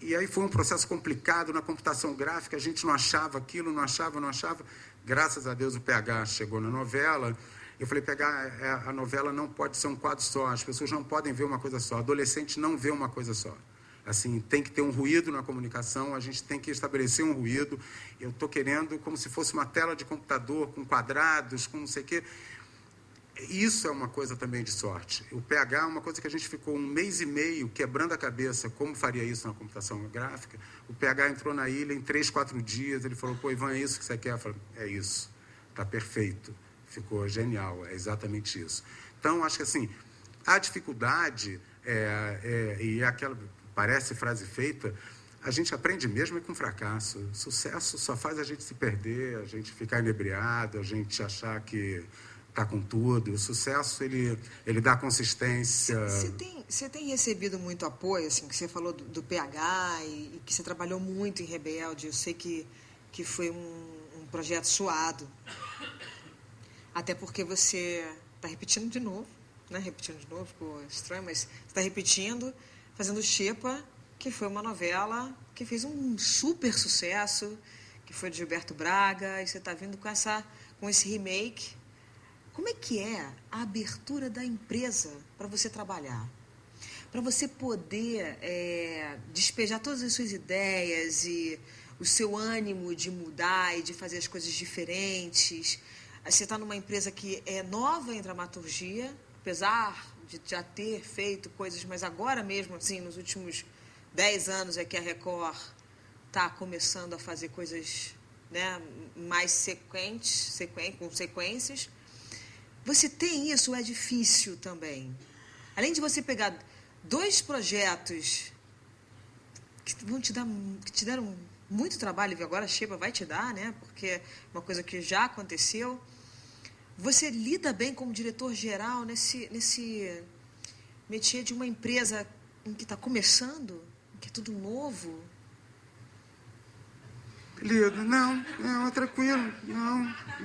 E aí foi um processo complicado na computação gráfica, a gente não achava aquilo, não achava. Graças a Deus o PH chegou na novela. Eu falei, PH, a novela não pode ser um quadro só, as pessoas não podem ver uma coisa só, adolescente não vê uma coisa só. Assim, tem que ter um ruído na comunicação, a gente tem que estabelecer um ruído. Eu estou querendo como se fosse uma tela de computador, com quadrados, com não sei o quê. Isso é uma coisa também de sorte. O PH é uma coisa que a gente ficou 1 mês e meio quebrando a cabeça como faria isso na computação gráfica. O PH entrou na ilha em 3, 4 dias, ele falou, pô, Ivan, é isso que você quer? Eu falei, é isso, está perfeito, ficou genial, é exatamente isso. Então, acho que assim, a dificuldade, e aquela, parece frase feita, a gente aprende mesmo com fracasso. Sucesso só faz a gente se perder, a gente ficar inebriado, a gente achar que está com tudo. O sucesso, ele dá consistência. Você tem recebido muito apoio, assim, que você falou do PH e que você trabalhou muito em Rebelde. Eu sei que foi um projeto suado. Até porque você está repetindo de novo, né? Repetindo de novo, ficou estranho, mas você está repetindo, fazendo Xepa, que foi uma novela que fez um super sucesso, que foi de Gilberto Braga, e você está vindo com esse remake. Como é que é a abertura da empresa para você trabalhar? Para você poder despejar todas as suas ideias e o seu ânimo de mudar e de fazer as coisas diferentes. Você está numa empresa que é nova em dramaturgia, apesar de já ter feito coisas, mas agora mesmo, assim, nos últimos 10 anos é que a Record está começando a fazer coisas, né, mais com sequências. Você tem isso, é difícil também. Além de você pegar 2 projetos que te deram muito trabalho, e agora a Xepa vai te dar, né? Porque é uma coisa que já aconteceu. Você lida bem como diretor-geral nesse métier de uma empresa em que está começando, em que é tudo novo? Lido. Não, é tranquilo.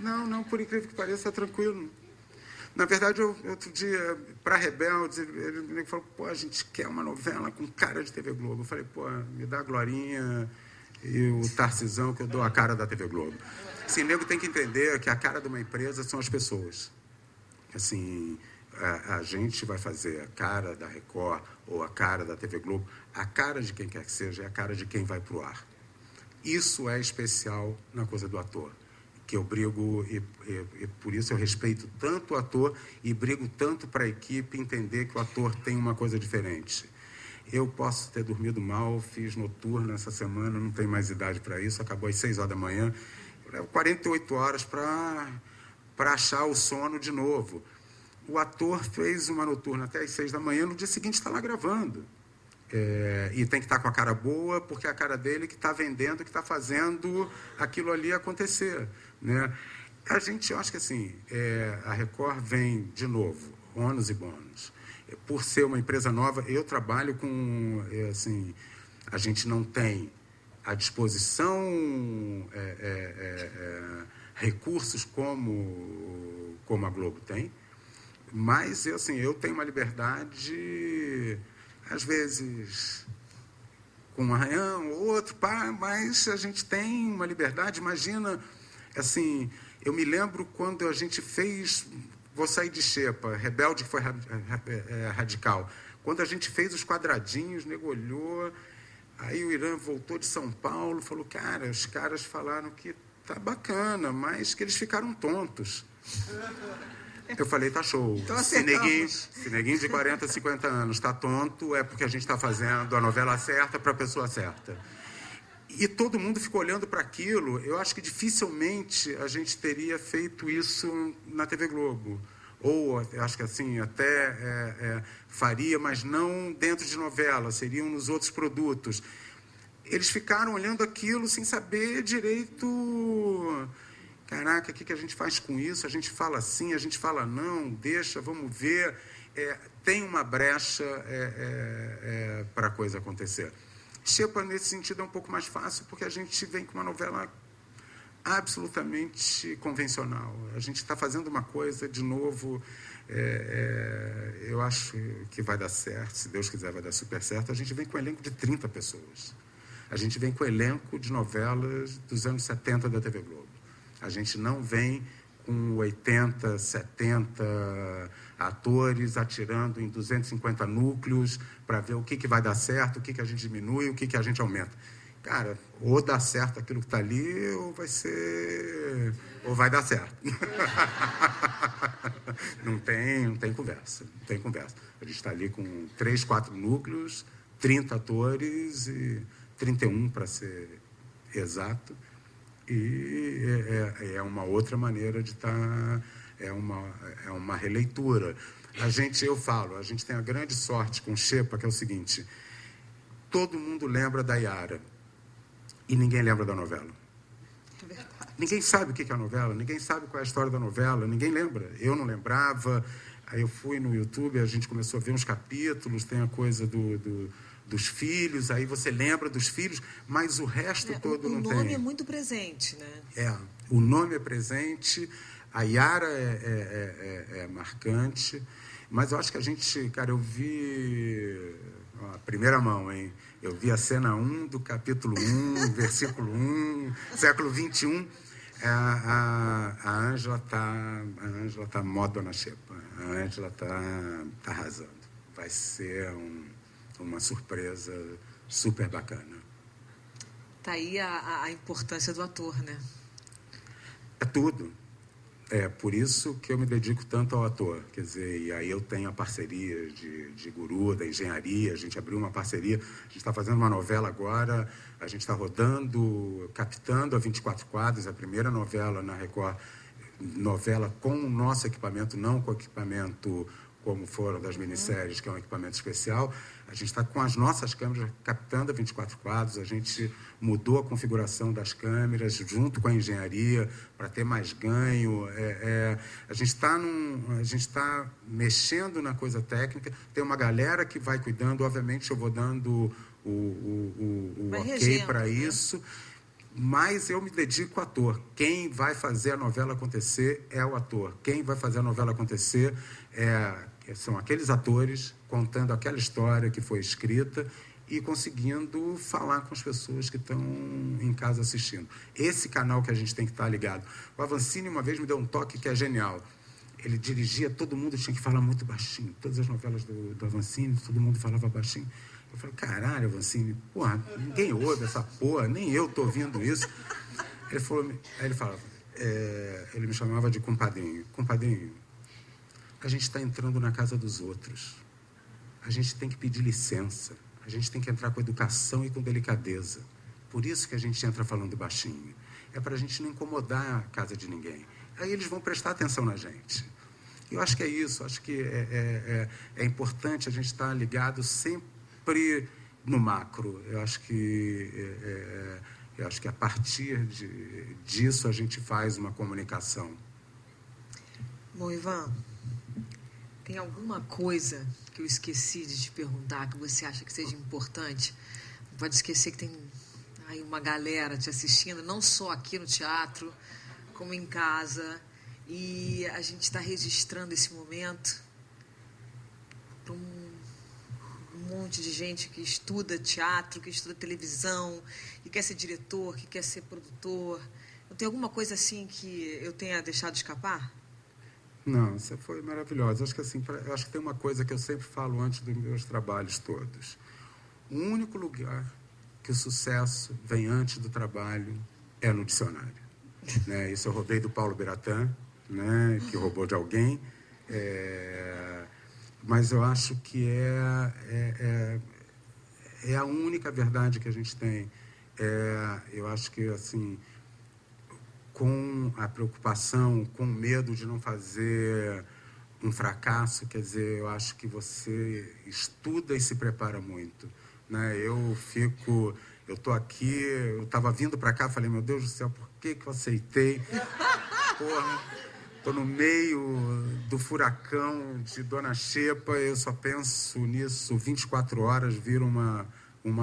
Não, por incrível que pareça, é tranquilo. Na verdade, outro dia, para Rebeldes, ele falou, pô, a gente quer uma novela com cara de TV Globo. Eu falei, pô, me dá a Glorinha e o Tarcisão, que eu dou a cara da TV Globo. Assim, o nego tem que entender que a cara de uma empresa são as pessoas. Assim, a gente vai fazer a cara da Record ou a cara da TV Globo, a cara de quem quer que seja é a cara de quem vai para o ar. Isso é especial na coisa do ator, que eu brigo, e por isso eu respeito tanto o ator e brigo tanto para a equipe entender que o ator tem uma coisa diferente. Eu posso ter dormido mal, fiz noturno essa semana, não tenho mais idade para isso, acabou às 6 horas da manhã, eu levo 48 horas para achar o sono de novo. O ator fez uma noturna até às 6 da manhã, no dia seguinte está lá gravando. E tem que estar com a cara boa, porque é a cara dele que está vendendo, que está fazendo aquilo ali acontecer, né? Eu acho que assim, a Record vem, de novo, ônus e bônus. Por ser uma empresa nova, eu trabalho com, assim, a gente não tem à disposição recursos como a Globo tem, mas, assim, eu tenho uma liberdade... às vezes com um arranhão ou outro, mas a gente tem uma liberdade. Imagina, assim, eu me lembro quando a gente fez, vou sair de Xepa, Rebelde, que foi radical, quando a gente fez os quadradinhos, o nego olhou, aí o Irã voltou de São Paulo, falou, cara, os caras falaram que tá bacana, mas que eles ficaram tontos. Eu falei, tá show. Então, se neguinho de 40, 50 anos está tonto, é porque a gente está fazendo a novela certa para a pessoa certa. E todo mundo ficou olhando para aquilo. Eu acho que dificilmente a gente teria feito isso na TV Globo. Ou, acho que assim, até faria, mas não dentro de novela, seriam nos outros produtos. Eles ficaram olhando aquilo sem saber direito... Caraca, o que a gente faz com isso? A gente fala assim, a gente fala não, deixa, vamos ver. Tem uma brecha para a coisa acontecer. Xepa, nesse sentido, é um pouco mais fácil, porque a gente vem com uma novela absolutamente convencional. A gente está fazendo uma coisa, de novo, eu acho que vai dar certo, se Deus quiser vai dar super certo. A gente vem com um elenco de 30 pessoas. A gente vem com um elenco de novelas dos anos 70 da TV Globo. A gente não vem com 80, 70 atores atirando em 250 núcleos para ver o que vai dar certo, o que a gente diminui, o que a gente aumenta. Cara, ou dá certo aquilo que está ali, ou vai dar certo. Não tem conversa. A gente está ali com 3, 4 núcleos, 30 atores e 31 para ser exato. E é uma outra maneira de estar, é uma releitura. A gente tem a grande sorte com Xepa, que é o seguinte, todo mundo lembra da Yara e ninguém lembra da novela. É verdade. Ninguém sabe o que é a novela, ninguém sabe qual é a história da novela, ninguém lembra. Eu não lembrava, aí eu fui no YouTube, a gente começou a ver uns capítulos, tem a coisa dos filhos, aí você lembra dos filhos, mas o resto todo não tem. O nome é muito presente, né? O nome é presente, a Yara é marcante, mas eu acho que a gente, cara, eu vi, a primeira mão, hein? Eu vi a cena 1 do capítulo 1, versículo 1, século 21, a Ângela tá moda na Xepa, a Ângela tá arrasando, vai ser uma surpresa super bacana. Tá aí a importância do ator, né? É tudo. É por isso que eu me dedico tanto ao ator. Quer dizer, e aí eu tenho a parceria de guru, da engenharia, a gente abriu uma parceria, a gente está fazendo uma novela agora, a gente está rodando, captando a 24 quadros, a primeira novela na Record, novela com o nosso equipamento, não com equipamento como foram das minisséries, que é um equipamento especial, a gente está com as nossas câmeras captando a 24 quadros, a gente mudou a configuração das câmeras junto com a engenharia para ter mais ganho. A gente está mexendo na coisa técnica, tem uma galera que vai cuidando, obviamente eu vou dando o ok para isso, mas eu me dedico ao ator. Quem vai fazer a novela acontecer é o ator. Quem vai fazer a novela acontecer são aqueles atores contando aquela história que foi escrita e conseguindo falar com as pessoas que estão em casa assistindo. Esse canal que a gente tem que estar ligado. O Avancini uma vez me deu um toque que é genial. Ele dirigia, todo mundo tinha que falar muito baixinho. Todas as novelas do Avancini, todo mundo falava baixinho. Eu falei, caralho, Avancini, porra, ninguém ouve essa porra, nem eu estou ouvindo isso. Ele falava, ele me chamava de compadrinho. Compadrinho, a gente está entrando na casa dos outros. A gente tem que pedir licença. A gente tem que entrar com educação e com delicadeza. Por isso que a gente entra falando baixinho. É para a gente não incomodar a casa de ninguém. Aí eles vão prestar atenção na gente. Eu acho que é isso. Acho que é importante a gente estar ligado sempre no macro. Eu acho que a partir disso a gente faz uma comunicação. Bom, Ivan, tem alguma coisa que eu esqueci de te perguntar que você acha que seja importante? Não pode esquecer que tem aí uma galera te assistindo, não só aqui no teatro, como em casa. E a gente está registrando esse momento para um monte de gente que estuda teatro, que estuda televisão, que quer ser diretor, que quer ser produtor. Não tem alguma coisa assim que eu tenha deixado escapar? Não, você foi maravilhosa. Acho que tem uma coisa que eu sempre falo antes dos meus trabalhos todos. O único lugar que o sucesso vem antes do trabalho é no dicionário. Né? Isso eu roubei do Paulo Biratã, né? Que roubou de alguém. Mas eu acho que é a única verdade que a gente tem. Eu acho que, assim, com a preocupação, com o medo de não fazer um fracasso, quer dizer, eu acho que você estuda e se prepara muito. Né? Eu estou aqui, eu estava vindo para cá, falei, meu Deus do céu, por que eu aceitei? Porra, estou no meio do furacão de Dona Xepa, eu só penso nisso 24 horas, vira uma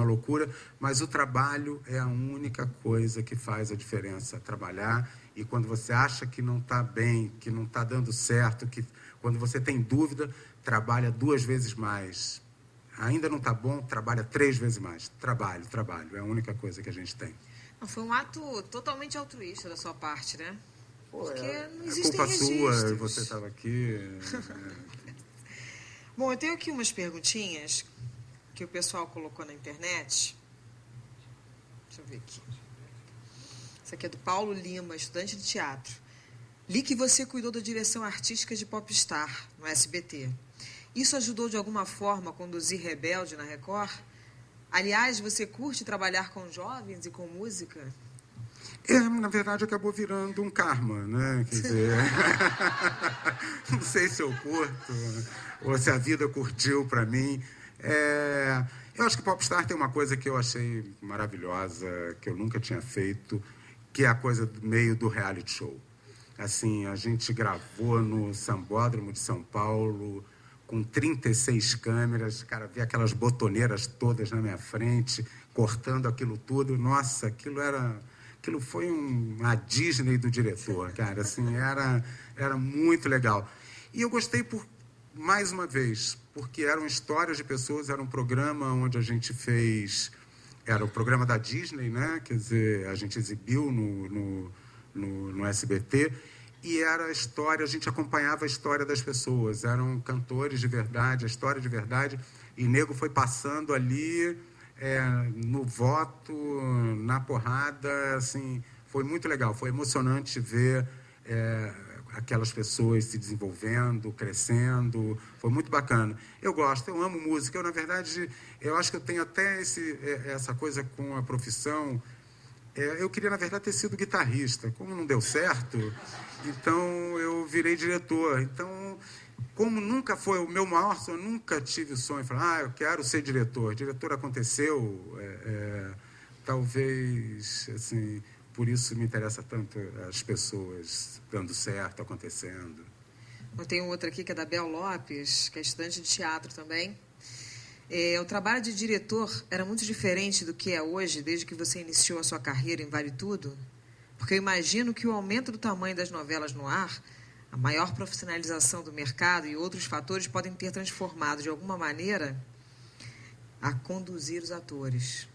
loucura, mas o trabalho é a única coisa que faz a diferença, trabalhar. E quando você acha que não está bem, que não está dando certo, quando você tem dúvida, trabalha 2 vezes mais. Ainda não está bom, trabalha 3 vezes mais. Trabalho, é a única coisa que a gente tem. Não, foi um ato totalmente altruísta da sua parte, né? Porque não existem registros. É culpa sua, você estava aqui. Bom, eu tenho aqui umas perguntinhas que o pessoal colocou na internet. Deixa eu ver aqui. Essa aqui é do Paulo Lima, estudante de teatro. Li que você cuidou da direção artística de Popstar, no SBT. Isso ajudou de alguma forma a conduzir Rebelde na Record? Aliás, você curte trabalhar com jovens e com música? Na verdade, acabou virando um karma, né? Quer dizer, não sei se eu curto ou se a vida curtiu para mim. Eu acho que Popstar tem uma coisa que eu achei maravilhosa, que eu nunca tinha feito, que é a coisa do meio do reality show. Assim, a gente gravou no Sambódromo de São Paulo, com 36 câmeras, cara, vi aquelas botoneiras todas na minha frente, cortando aquilo tudo. Nossa, aquilo foi uma Disney do diretor, cara, assim, era muito legal. E eu gostei mais uma vez, porque eram histórias de pessoas, era um programa onde a gente fez, era o programa da Disney, né? Quer dizer, a gente exibiu no SBT, e era a história, a gente acompanhava a história das pessoas, eram cantores de verdade, a história de verdade, e nego foi passando ali no voto, na porrada, assim, foi muito legal, foi emocionante ver aquelas pessoas se desenvolvendo, crescendo, foi muito bacana. Eu gosto, eu amo música, na verdade, eu acho que eu tenho até essa coisa com a profissão. Eu queria, na verdade, ter sido guitarrista. Como não deu certo, então eu virei diretor. Então, como nunca foi o meu maior sonho, nunca tive o sonho de falar, eu quero ser diretor. Diretor aconteceu, talvez, assim, por isso me interessa tanto as pessoas dando certo, acontecendo. Eu tenho outra aqui que é da Bel Lopes, que é estudante de teatro também. O trabalho de diretor era muito diferente do que é hoje, desde que você iniciou a sua carreira em Vale Tudo? Porque eu imagino que o aumento do tamanho das novelas no ar, a maior profissionalização do mercado e outros fatores podem ter transformado, de alguma maneira, a conduzir os atores.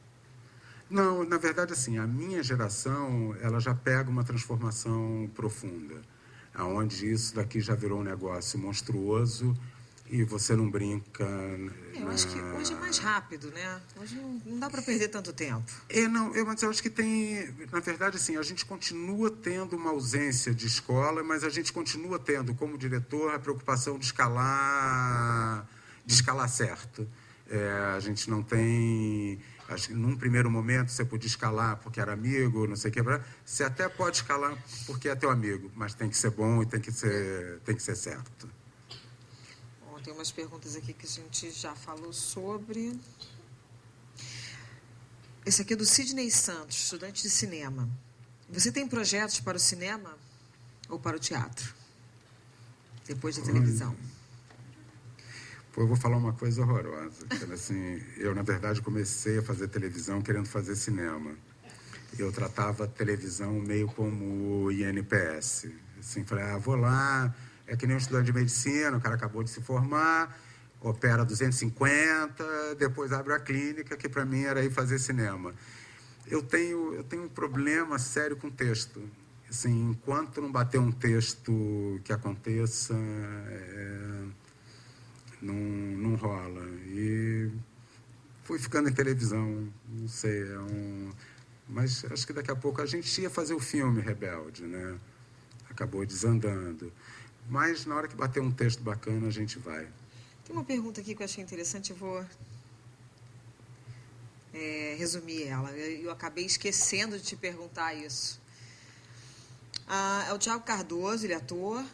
Não, na verdade, assim, a minha geração, ela já pega uma transformação profunda, onde isso daqui já virou um negócio monstruoso e você não brinca... Eu acho que hoje é mais rápido, né? Hoje não dá para perder tanto tempo. Mas eu acho que tem... Na verdade, assim, a gente continua tendo uma ausência de escola, mas a gente continua tendo, como diretor, a preocupação de escalar certo. A gente não tem... Acho que num primeiro momento você podia escalar porque era amigo, não sei o que. Você até pode escalar porque é teu amigo, mas tem que ser bom e tem que ser certo. Bom, tem umas perguntas aqui que a gente já falou sobre. Esse aqui é do Sidney Santos, estudante de cinema. Você tem projetos para o cinema ou para o teatro? Depois da televisão. Eu vou falar uma coisa horrorosa. Assim, eu, na verdade, comecei a fazer televisão querendo fazer cinema. Eu tratava a televisão meio como INPS. Assim, falei, vou lá, é que nem um estudante de medicina, o cara acabou de se formar, opera 250, depois abre a clínica, que para mim era ir fazer cinema. Eu tenho um problema sério com texto. Assim, enquanto não bater um texto que aconteça... Não rola. E fui ficando em televisão, não sei, mas acho que daqui a pouco a gente ia fazer o filme Rebelde, né? Acabou desandando. Mas na hora que bater um texto bacana, a gente vai. Tem uma pergunta aqui que eu achei interessante, eu vou resumir ela. Eu acabei esquecendo de te perguntar isso. É o Thiago Cardoso, ele é ator.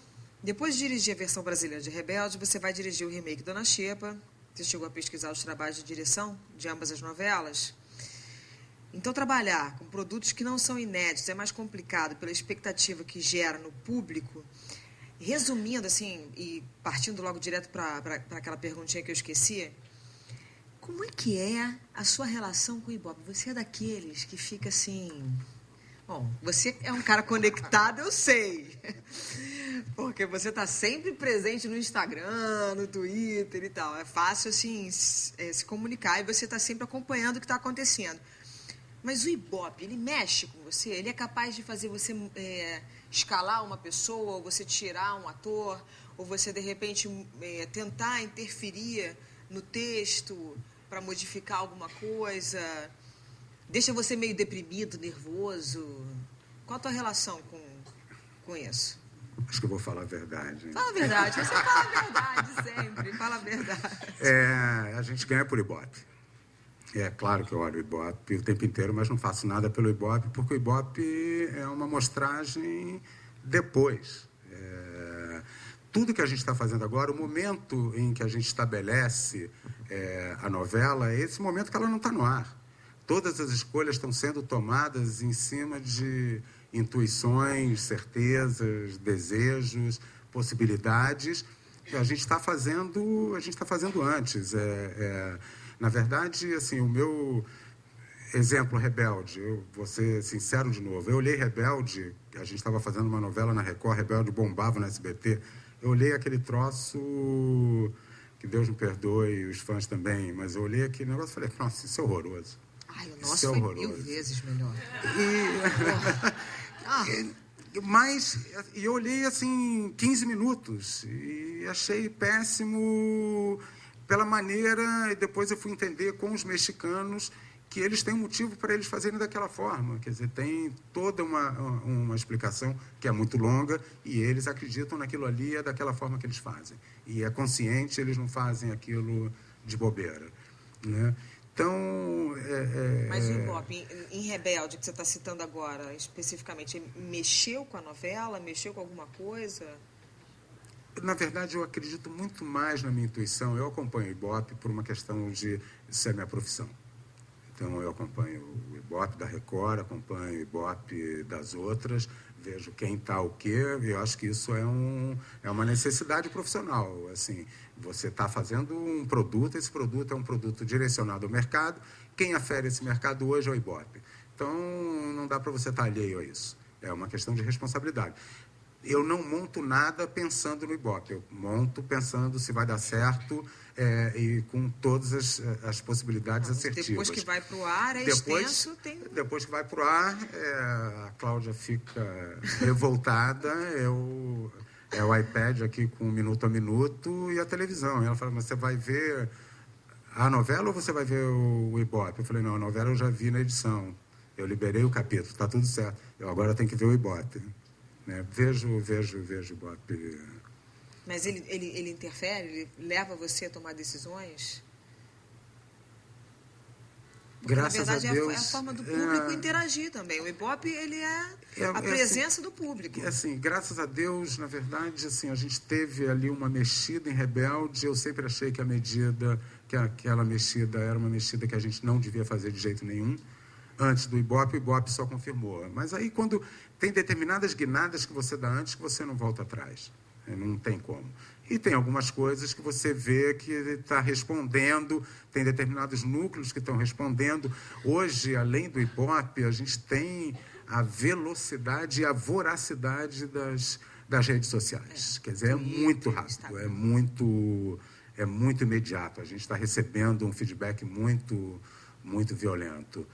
Depois de dirigir a versão brasileira de Rebelde, você vai dirigir o remake Dona Xepa. Você chegou a pesquisar os trabalhos de direção de ambas as novelas. Então, trabalhar com produtos que não são inéditos é mais complicado pela expectativa que gera no público. Resumindo, assim, e partindo logo direto para aquela perguntinha que eu esqueci, como é que é a sua relação com o Ibope? Você é daqueles que fica assim... Bom, você é um cara conectado, eu sei. Porque você está sempre presente no Instagram, no Twitter e tal. É fácil, assim, se comunicar e você está sempre acompanhando o que está acontecendo. Mas o Ibope, ele mexe com você? Ele é capaz de fazer você escalar uma pessoa, ou você tirar um ator, ou você, de repente, tentar interferir no texto para modificar alguma coisa? Deixa você meio deprimido, nervoso? Qual a tua relação com isso? Acho que eu vou falar a verdade. Fala a verdade, você fala a verdade sempre, fala a verdade. A gente ganha por Ibope. É claro que eu olho o Ibope o tempo inteiro, mas não faço nada pelo Ibope, porque o Ibope é uma amostragem depois. Tudo que a gente está fazendo agora, o momento em que a gente estabelece a novela, é esse momento que ela não está no ar. Todas as escolhas estão sendo tomadas em cima de intuições, certezas, desejos, possibilidades que a gente está fazendo antes. Na verdade, assim, o meu exemplo Rebelde, eu vou ser sincero de novo, eu olhei Rebelde, a gente estava fazendo uma novela na Record, Rebelde bombava no SBT, eu olhei aquele troço, que Deus me perdoe, os fãs também, mas eu olhei aquele negócio e falei, nossa, isso é horroroso. Ai, o nosso foi horroroso. 1000 vezes melhor. Mas eu olhei assim 15 minutos e achei péssimo pela maneira, e depois eu fui entender com os mexicanos que eles têm um motivo para eles fazerem daquela forma. Quer dizer, tem toda uma explicação que é muito longa e eles acreditam naquilo ali, é daquela forma que eles fazem. E é consciente, eles não fazem aquilo de bobeira, né? Então... Mas o Ibope, em Rebelde, que você está citando agora, especificamente, mexeu com a novela? Mexeu com alguma coisa? Na verdade, eu acredito muito mais na minha intuição. Eu acompanho o Ibope por uma questão de ser minha profissão. Então, eu acompanho o Ibope da Record, acompanho o Ibope das outras, vejo quem está o quê, e eu acho que isso é uma necessidade profissional. Assim, você está fazendo um produto, esse produto é um produto direcionado ao mercado, quem afere esse mercado hoje é o Ibope. Então, não dá para você estar alheio a isso. É uma questão de responsabilidade. Eu não monto nada pensando no Ibope, eu monto pensando se vai dar certo e com todas as possibilidades assertivas. Depois que vai para o ar, extenso, tem... Depois que vai para o ar, a Cláudia fica revoltada, é o iPad aqui com minuto a minuto e a televisão. E ela fala, mas você vai ver a novela ou você vai ver o Ibope? Eu falei, não, a novela eu já vi na edição, eu liberei o capítulo, está tudo certo, eu agora tenho que ver o Ibope. Vejo o Ibope. Mas ele interfere? Ele leva você a tomar decisões? Porque, graças na verdade, a Deus, é a forma do público interagir também. O Ibope, ele é a presença do público. Assim, graças a Deus, na verdade, assim, a gente teve ali uma mexida em Rebelde. Eu sempre achei que aquela mexida era uma mexida que a gente não devia fazer de jeito nenhum. Antes do Ibope, o Ibope só confirmou. Mas aí, quando tem determinadas guinadas que você dá antes, que você não volta atrás. Não tem como. E tem algumas coisas que você vê que está respondendo, tem determinados núcleos que estão respondendo. Hoje, além do Ibope, a gente tem a velocidade e a voracidade das redes sociais. Quer dizer, é muito rápido, é muito imediato. A gente está recebendo um feedback muito, muito violento.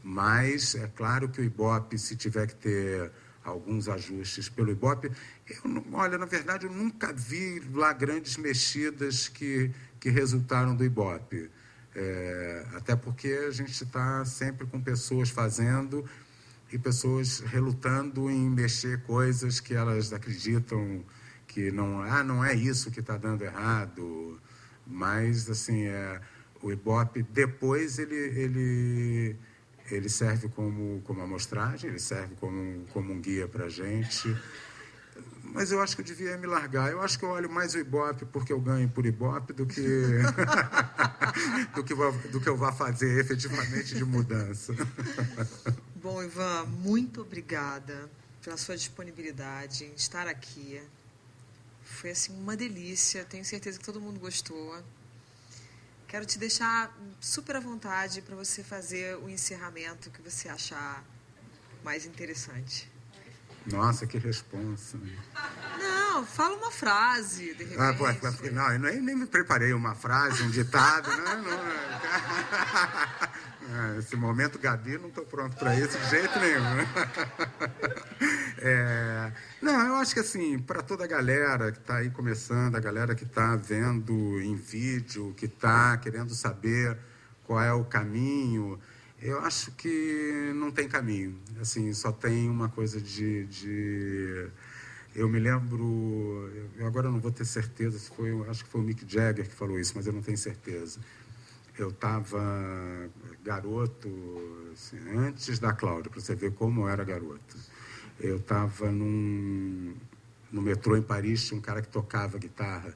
Mas é claro que o Ibope, se tiver que ter alguns ajustes pelo Ibope, olha, na verdade, eu nunca vi lá grandes mexidas que resultaram do Ibope. Até porque a gente está sempre com pessoas fazendo e pessoas relutando em mexer coisas que elas acreditam que não é isso que está dando errado. Mas, assim, o Ibope, depois, ele serve como amostragem, ele serve como um guia para a gente. Mas eu acho que eu devia me largar. Eu acho que eu olho mais o Ibope porque eu ganho por Ibope do que do que eu vá fazer efetivamente de mudança. Bom, Ivan, muito obrigada pela sua disponibilidade em estar aqui. Foi, assim, uma delícia. Tenho certeza que todo mundo gostou. Quero te deixar super à vontade para você fazer o encerramento que você achar mais interessante. Nossa, que responsa. Não, fala uma frase, de repente. Não, eu nem me preparei uma frase, um ditado. Esse momento, Gabi, não estou pronto para isso de jeito nenhum. Não, eu acho que, assim, para toda a galera que está aí começando, a galera que está vendo em vídeo, que está querendo saber qual é o caminho, eu acho que não tem caminho. Assim, só tem uma coisa Eu me lembro, eu agora não vou ter certeza, acho que foi o Mick Jagger que falou isso, mas eu não tenho certeza. Eu estava garoto, assim, antes da Cláudia, para você ver como eu era garoto. Eu estava no metrô em Paris, tinha um cara que tocava guitarra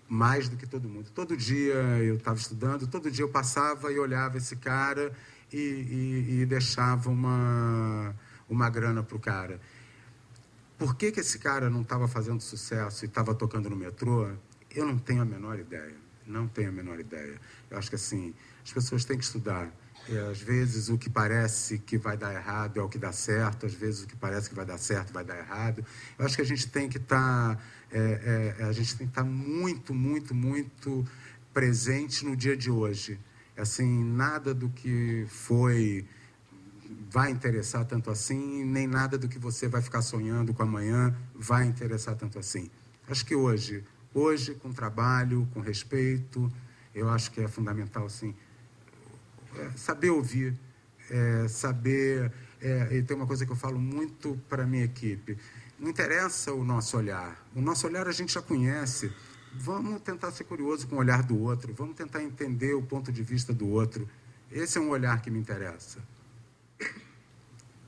mais do que todo mundo. Todo dia eu estava estudando, todo dia eu passava e olhava esse cara e deixava uma grana para o cara. Por que esse cara não estava fazendo sucesso e estava tocando no metrô? Eu não tenho a menor ideia. Não tenho a menor ideia. Eu acho que, assim, as pessoas têm que estudar. Às vezes o que parece que vai dar errado é o que dá certo, às vezes o que parece que vai dar certo vai dar errado. Eu acho que a gente tem que estar muito, muito, muito presente no dia de hoje. Assim, nada do que foi vai interessar tanto assim, nem nada do que você vai ficar sonhando com amanhã vai interessar tanto assim. Acho que hoje, com trabalho, com respeito, eu acho que é fundamental, assim, saber ouvir, saber... e tem uma coisa que eu falo muito para a minha equipe. Não interessa o nosso olhar. O nosso olhar a gente já conhece. Vamos tentar ser curioso com o olhar do outro. Vamos tentar entender o ponto de vista do outro. Esse é um olhar que me interessa.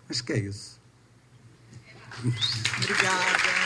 Acho que é isso. Obrigada.